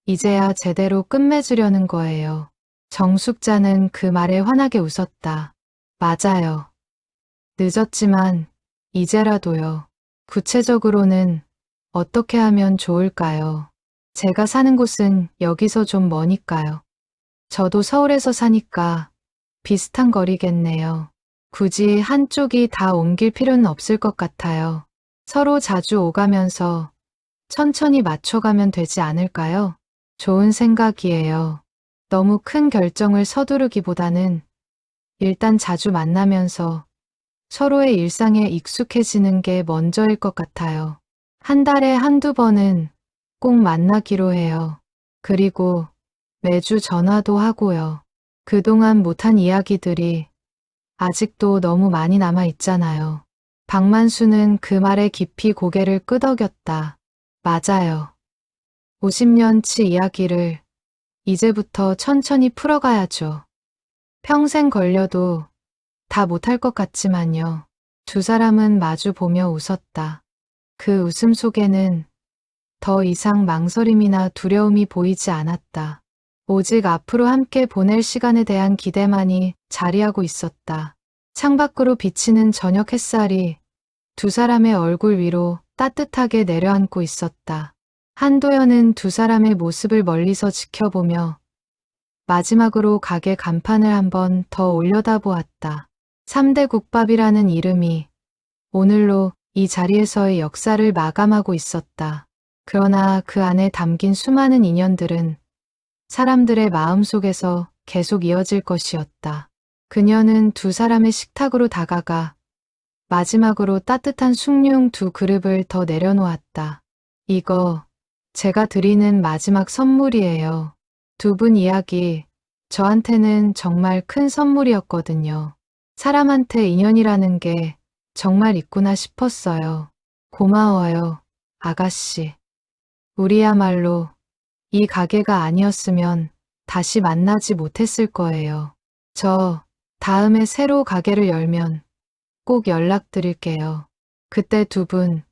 S1: 이제야 제대로 끝맺으려는 거예요. 정숙자는 그 말에 환하게 웃었다. 맞아요. 늦었지만 이제라도요. 구체적으로는 어떻게 하면 좋을까요? 제가 사는 곳은 여기서 좀 머니까요. 저도 서울에서 사니까 비슷한 거리겠네요. 굳이 한쪽이 다 옮길 필요는 없을 것 같아요. 서로 자주 오가면서 천천히 맞춰가면 되지 않을까요? 좋은 생각이에요. 너무 큰 결정을 서두르기보다는 일단 자주 만나면서 서로의 일상에 익숙해지는 게 먼저일 것 같아요. 한 달에 한두 번은 꼭 만나기로 해요. 그리고 매주 전화도 하고요. 그동안 못한 이야기들이 아직도 너무 많이 남아 있잖아요. 박만수는 그 말에 깊이 고개를 끄덕였다. 맞아요. 50년치 이야기를 이제부터 천천히 풀어가야죠. 평생 걸려도 다 못할 것 같지만요. 두 사람은 마주 보며 웃었다. 그 웃음 속에는 더 이상 망설임이나 두려움이 보이지 않았다. 오직 앞으로 함께 보낼 시간에 대한 기대만이 자리하고 있었다. 창밖으로 비치는 저녁 햇살이 두 사람의 얼굴 위로 따뜻하게 내려앉고 있었다. 한도연은 두 사람의 모습을 멀리서 지켜보며 마지막으로 가게 간판을 한 번 더 올려다보았다. 3대 국밥이라는 이름이 오늘로 이 자리에서의 역사를 마감하고 있었다. 그러나 그 안에 담긴 수많은 인연들은 사람들의 마음속에서 계속 이어질 것이었다. 그녀는 두 사람의 식탁으로 다가가 마지막으로 따뜻한 숭늉 두 그릇을 더 내려놓았다. 이거 제가 드리는 마지막 선물이에요. 두 분 이야기 저한테는 정말 큰 선물이었거든요. 사람한테 인연이라는 게 정말 있구나 싶었어요. 고마워요, 아가씨. 우리야말로 이 가게가 아니었으면 다시 만나지 못했을 거예요. 저 다음에 새로 가게를 열면 꼭 연락드릴게요. 그때 두 분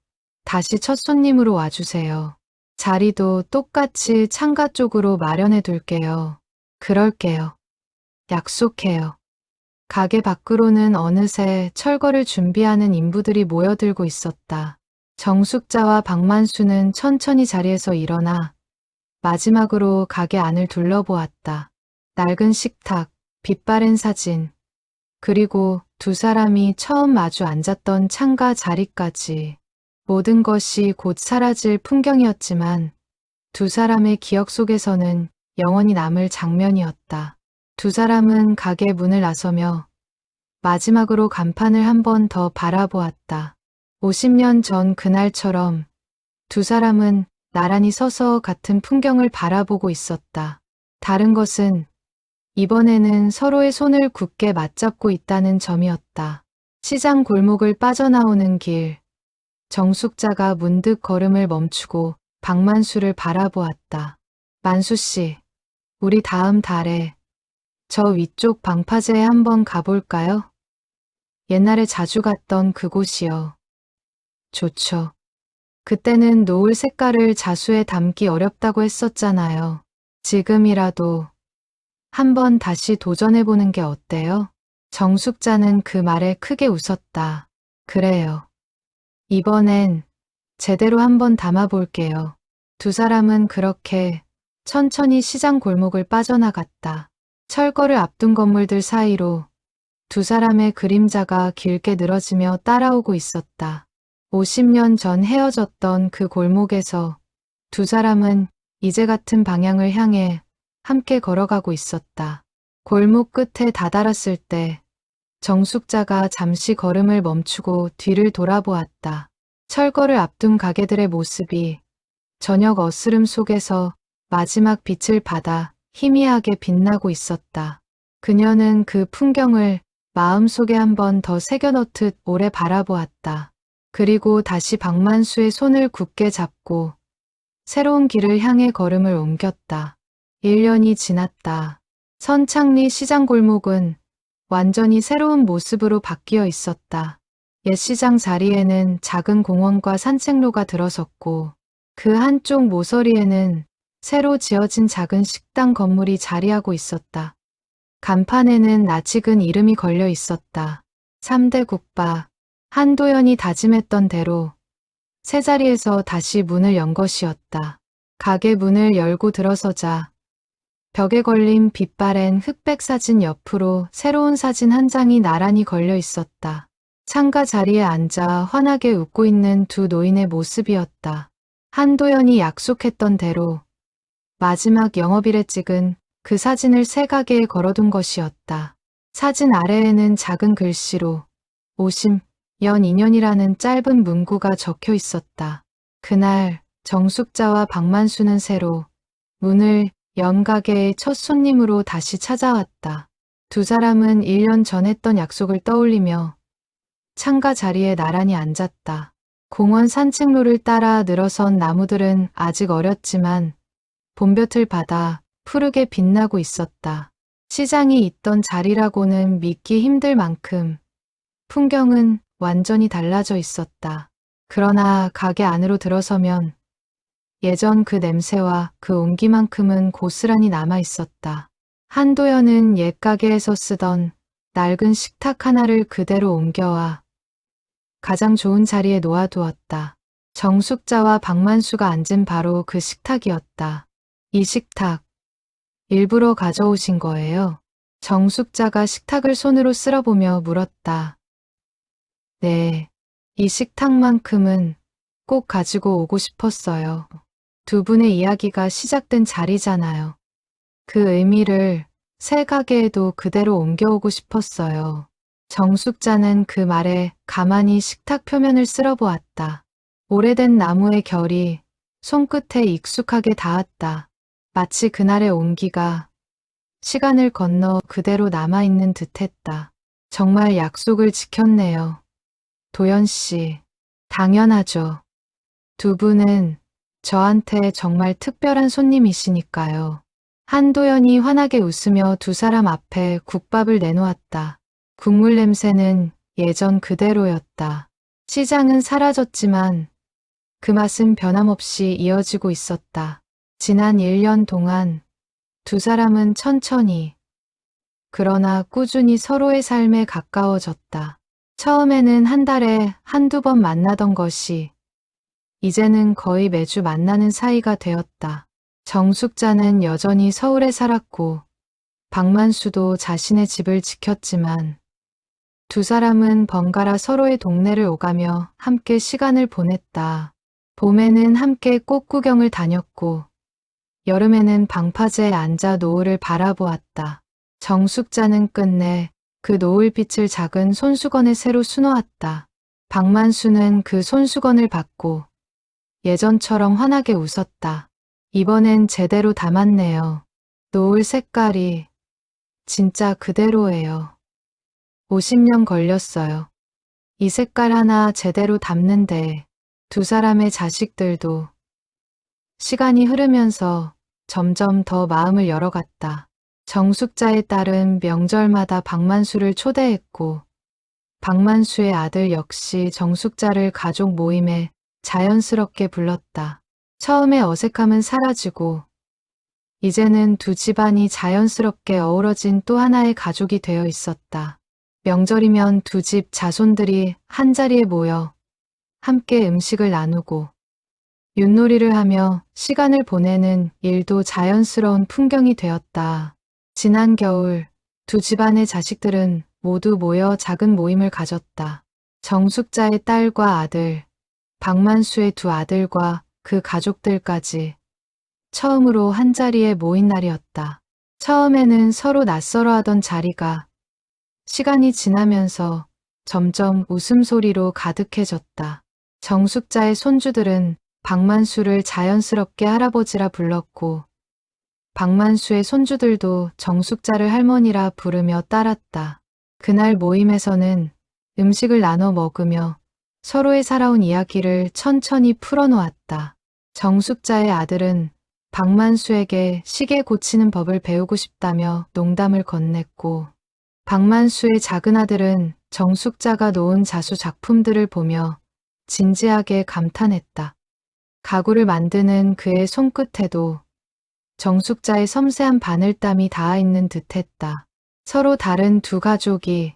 S1: 다시 첫 손님으로 와주세요. 자리도 똑같이 창가 쪽으로 마련해 둘게요. 그럴게요. 약속해요. 가게 밖으로는 어느새 철거를 준비하는 인부들이 모여들고 있었다. 정숙자와 박만수는 천천히 자리에서 일어나 마지막으로 가게 안을 둘러보았다. 낡은 식탁, 빛바랜 사진, 그리고 두 사람이 처음 마주 앉았던 창가 자리까지 모든 것이 곧 사라질 풍경이었지만 두 사람의 기억 속에서는 영원히 남을 장면이었다. 두 사람은 가게 문을 나서며 마지막으로 간판을 한 번 더 바라보았다. 50년 전 그날처럼 두 사람은 나란히 서서 같은 풍경을 바라보고 있었다. 다른 것은 이번에는 서로의 손을 굳게 맞잡고 있다는 점이었다. 시장 골목을 빠져나오는 길, 정숙자가 문득 걸음을 멈추고 박만수를 바라보았다. 만수 씨, 우리 다음 달에 저 위쪽 방파제에 한번 가볼까요? 옛날에 자주 갔던 그곳이요. 좋죠. 그때는 노을 색깔을 자수에 담기 어렵다고 했었잖아요. 지금이라도 한번 다시 도전해보는 게 어때요? 정숙자는 그 말에 크게 웃었다. 그래요. 이번엔 제대로 한번 담아볼게요. 두 사람은 그렇게 천천히 시장 골목을 빠져나갔다. 철거를 앞둔 건물들 사이로 두 사람의 그림자가 길게 늘어지며 따라오고 있었다. 50년 전 헤어졌던 그 골목에서 두 사람은 이제 같은 방향을 향해 함께 걸어가고 있었다. 골목 끝에 다다랐을 때 정숙자가 잠시 걸음을 멈추고 뒤를 돌아보았다. 철거를 앞둔 가게들의 모습이 저녁 어스름 속에서 마지막 빛을 받아 희미하게 빛나고 있었다. 그녀는 그 풍경을 마음속에 한 번 더 새겨넣듯 오래 바라보았다. 그리고 다시 박만수의 손을 굳게 잡고 새로운 길을 향해 걸음을 옮겼다. 1년이 지났다. 선창리 시장 골목은 완전히 새로운 모습으로 바뀌어 있었다. 옛 시장 자리에는 작은 공원과 산책로가 들어섰고 그 한쪽 모서리에는 새로 지어진 작은 식당 건물이 자리하고 있었다. 간판에는 낯익은 이름이 걸려 있었다. 3대 국밥. 한도연이 다짐했던 대로 새 자리에서 다시 문을 연 것이었다. 가게 문을 열고 들어서자 벽에 걸린 빛바랜 흑백 사진 옆으로 새로운 사진 한 장이 나란히 걸려 있었다. 창가 자리에 앉아 환하게 웃고 있는 두 노인의 모습이었다. 한도연이 약속했던 대로 마지막 영업일에 찍은 그 사진을 새 가게에 걸어둔 것이었다. 사진 아래에는 작은 글씨로 50연 2년이라는 짧은 문구가 적혀 있었다. 그날 정숙자와 박만수는 새로 문을 연 가게의 첫 손님으로 다시 찾아왔다. 두 사람은 1년 전 했던 약속을 떠올리며 창가 자리에 나란히 앉았다. 공원 산책로를 따라 늘어선 나무들은 아직 어렸지만 봄볕을 받아 푸르게 빛나고 있었다. 시장이 있던 자리라고는 믿기 힘들 만큼 풍경은 완전히 달라져 있었다. 그러나 가게 안으로 들어서면 예전 그 냄새와 그 온기만큼은 고스란히 남아 있었다. 한도연은 옛 가게에서 쓰던 낡은 식탁 하나를 그대로 옮겨와 가장 좋은 자리에 놓아두었다. 정숙자와 박만수가 앉은 바로 그 식탁이었다. 이 식탁, 일부러 가져오신 거예요? 정숙자가 식탁을 손으로 쓸어보며 물었다. 네, 이 식탁만큼은 꼭 가지고 오고 싶었어요. 두 분의 이야기가 시작된 자리잖아요. 그 의미를 새 가게에도 그대로 옮겨오고 싶었어요. 정숙자는 그 말에 가만히 식탁 표면을 쓸어보았다. 오래된 나무의 결이 손끝에 익숙하게 닿았다. 마치 그날의 온기가 시간을 건너 그대로 남아있는 듯했다. 정말 약속을 지켰네요. 도연 씨, 당연하죠. 두 분은 저한테 정말 특별한 손님이시니까요. 한도연이 환하게 웃으며 두 사람 앞에 국밥을 내놓았다. 국물 냄새는 예전 그대로였다. 시장은 사라졌지만 그 맛은 변함없이 이어지고 있었다. 지난 1년 동안 두 사람은 천천히 그러나 꾸준히 서로의 삶에 가까워졌다. 처음에는 한 달에 한두 번 만나던 것이 이제는 거의 매주 만나는 사이가 되었다. 정숙자는 여전히 서울에 살았고 박만수도 자신의 집을 지켰지만 두 사람은 번갈아 서로의 동네를 오가며 함께 시간을 보냈다. 봄에는 함께 꽃 구경을 다녔고 여름에는 방파제에 앉아 노을을 바라보았다. 정숙자는 끝내 그 노을빛을 작은 손수건에 새로 수놓았다. 박만수는 그 손수건을 받고 예전처럼 환하게 웃었다. 이번엔 제대로 담았네요. 노을 색깔이 진짜 그대로예요. 50년 걸렸어요. 이 색깔 하나 제대로 담는데 두 사람의 자식들도 시간이 흐르면서 점점 더 마음을 열어갔다. 정숙자의 딸은 명절마다 박만수를 초대했고 박만수의 아들 역시 정숙자를 가족 모임에 자연스럽게 불렀다. 처음에 어색함은 사라지고 이제는 두 집안이 자연스럽게 어우러진 또 하나의 가족이 되어 있었다. 명절이면 두 집 자손들이 한자리에 모여 함께 음식을 나누고 윷놀이를 하며 시간을 보내는 일도 자연스러운 풍경이 되었다. 지난 겨울 두 집안의 자식들은 모두 모여 작은 모임을 가졌다. 정숙자의 딸과 아들, 박만수의 두 아들과 그 가족들까지 처음으로 한자리에 모인 날이었다. 처음에는 서로 낯설어하던 자리가 시간이 지나면서 점점 웃음소리로 가득해졌다. 정숙자의 손주들은 박만수를 자연스럽게 할아버지라 불렀고 박만수의 손주들도 정숙자를 할머니라 부르며 따랐다. 그날 모임에서는 음식을 나눠 먹으며 서로의 살아온 이야기를 천천히 풀어놓았다. 정숙자의 아들은 박만수에게 시계 고치는 법을 배우고 싶다며 농담을 건넸고 박만수의 작은 아들은 정숙자가 놓은 자수 작품들을 보며 진지하게 감탄했다. 가구를 만드는 그의 손끝에도 정숙자의 섬세한 바늘땀이 닿아 있는 듯했다. 서로 다른 두 가족이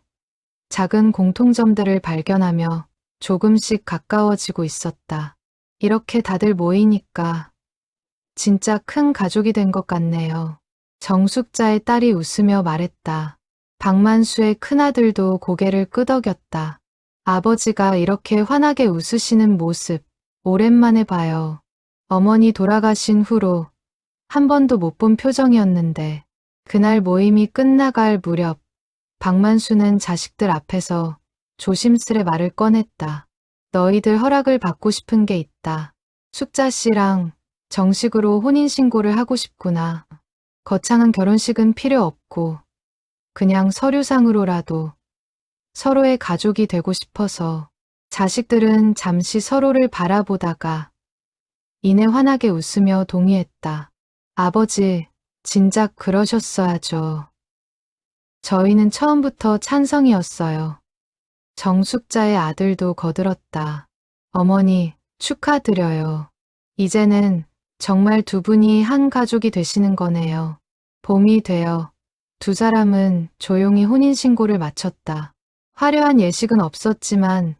S1: 작은 공통점들을 발견하며 조금씩 가까워지고 있었다. 이렇게 다들 모이니까 진짜 큰 가족이 된 것 같네요. 정숙자의 딸이 웃으며 말했다. 박만수의 큰아들도 고개를 끄덕였다. 아버지가 이렇게 환하게 웃으시는 모습 오랜만에 봐요. 어머니 돌아가신 후로 한 번도 못 본 표정이었는데 그날 모임이 끝나갈 무렵 박만수는 자식들 앞에서 조심스레 말을 꺼냈다. 너희들 허락을 받고 싶은 게 있다. 숙자 씨랑 정식으로 혼인신고를 하고 싶구나. 거창한 결혼식은 필요 없고 그냥 서류상으로라도 서로의 가족이 되고 싶어서. 자식들은 잠시 서로를 바라보다가 이내 환하게 웃으며 동의했다. 아버지, 진작 그러셨어야죠. 저희는 처음부터 찬성이었어요. 정숙자의 아들도 거들었다. 어머니, 축하드려요. 이제는 정말 두 분이 한 가족이 되시는 거네요. 봄이 되어 두 사람은 조용히 혼인신고를 마쳤다. 화려한 예식은 없었지만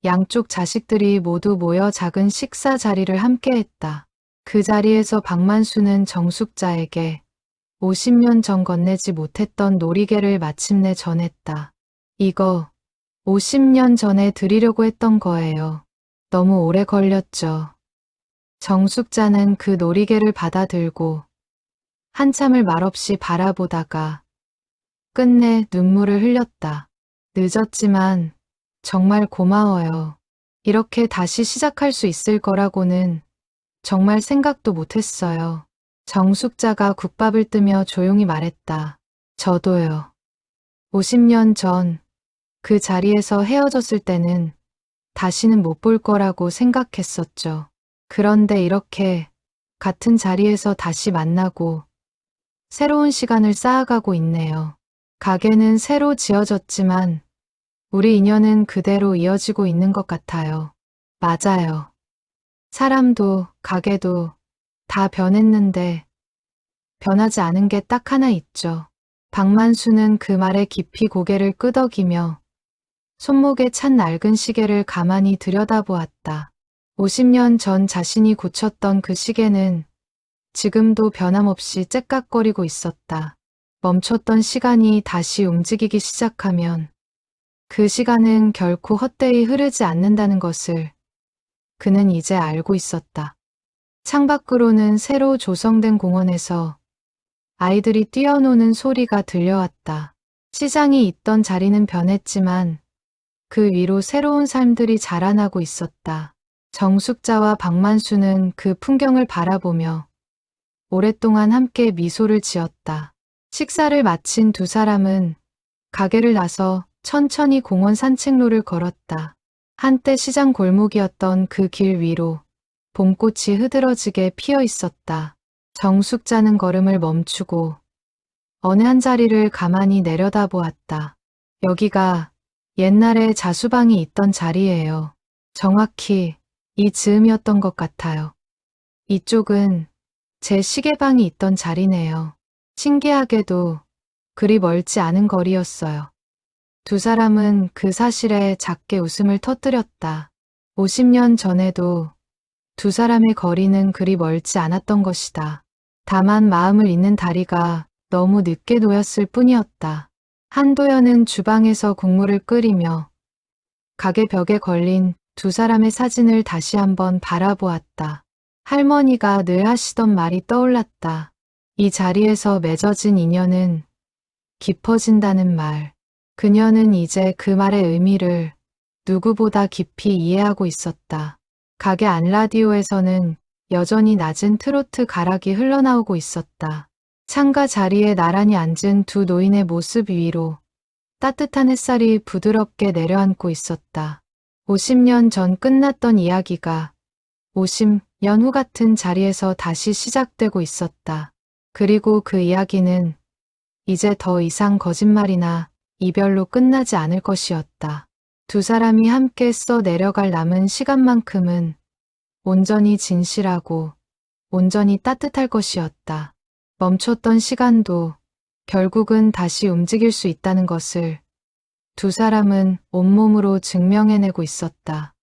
S1: 양쪽 자식들이 모두 모여 작은 식사 자리를 함께했다. 그 자리에서 박만수는 정숙자에게 50년 전 건네지 못했던 놀이개를 마침내 전했다. 이거 50년 전에 드리려고 했던 거예요. 너무 오래 걸렸죠. 정숙자는 그 놀이개를 받아들고 한참을 말없이 바라보다가 끝내 눈물을 흘렸다. 늦었지만 정말 고마워요. 이렇게 다시 시작할 수 있을 거라고는 정말 생각도 못했어요. 정숙자가 국밥을 뜨며 조용히 말했다. 저도요. 50년 전 그 자리에서 헤어졌을 때는 다시는 못 볼 거라고 생각했었죠. 그런데 이렇게 같은 자리에서 다시 만나고 새로운 시간을 쌓아가고 있네요. 가게는 새로 지어졌지만 우리 인연은 그대로 이어지고 있는 것 같아요. 맞아요. 사람도 가게도 다 변했는데 변하지 않은 게 딱 하나 있죠. 박만수는 그 말에 깊이 고개를 끄덕이며 손목에 찬 낡은 시계를 가만히 들여다보았다. 50년 전 자신이 고쳤던 그 시계는 지금도 변함없이 째깍거리고 있었다. 멈췄던 시간이 다시 움직이기 시작하면 그 시간은 결코 헛되이 흐르지 않는다는 것을 그는 이제 알고 있었다. 창밖으로는 새로 조성된 공원에서 아이들이 뛰어노는 소리가 들려왔다. 시장이 있던 자리는 변했지만 그 위로 새로운 삶들이 자라나고 있었다. 정숙자와 박만수는 그 풍경을 바라보며 오랫동안 함께 미소를 지었다. 식사를 마친 두 사람은 가게를 나서 천천히 공원 산책로를 걸었다. 한때 시장 골목이었던 그 길 위로 봄꽃이 흐드러지게 피어 있었다. 정숙자는 걸음을 멈추고 어느 한 자리를 가만히 내려다보았다. 여기가 옛날에 자수방이 있던 자리예요. 정확히 이 즈음이었던 것 같아요. 이쪽은 제 시계방이 있던 자리네요. 신기하게도 그리 멀지 않은 거리였어요. 두 사람은 그 사실에 작게 웃음을 터뜨렸다. 50년 전에도 두 사람의 거리는 그리 멀지 않았던 것이다. 다만 마음을 잇는 다리가 너무 늦게 놓였을 뿐이었다. 한도연은 주방에서 국물을 끓이며 가게 벽에 걸린 두 사람의 사진을 다시 한번 바라보았다. 할머니가 늘 하시던 말이 떠올랐다. 이 자리에서 맺어진 인연은 깊어진다는 말. 그녀는 이제 그 말의 의미를 누구보다 깊이 이해하고 있었다. 가게 안 라디오에서는 여전히 낮은 트로트 가락이 흘러나오고 있었다. 창가 자리에 나란히 앉은 두 노인의 모습 위로 따뜻한 햇살이 부드럽게 내려앉고 있었다. 50년 전 끝났던 이야기가 50년 후 같은 자리에서 다시 시작되고 있었다. 그리고 그 이야기는 이제 더 이상 거짓말이나 이별로 끝나지 않을 것이었다. 두 사람이 함께 써 내려갈 남은 시간만큼은 온전히 진실하고 온전히 따뜻할 것이었다. 멈췄던 시간도 결국은 다시 움직일 수 있다는 것을 두 사람은 온몸으로 증명해내고 있었다.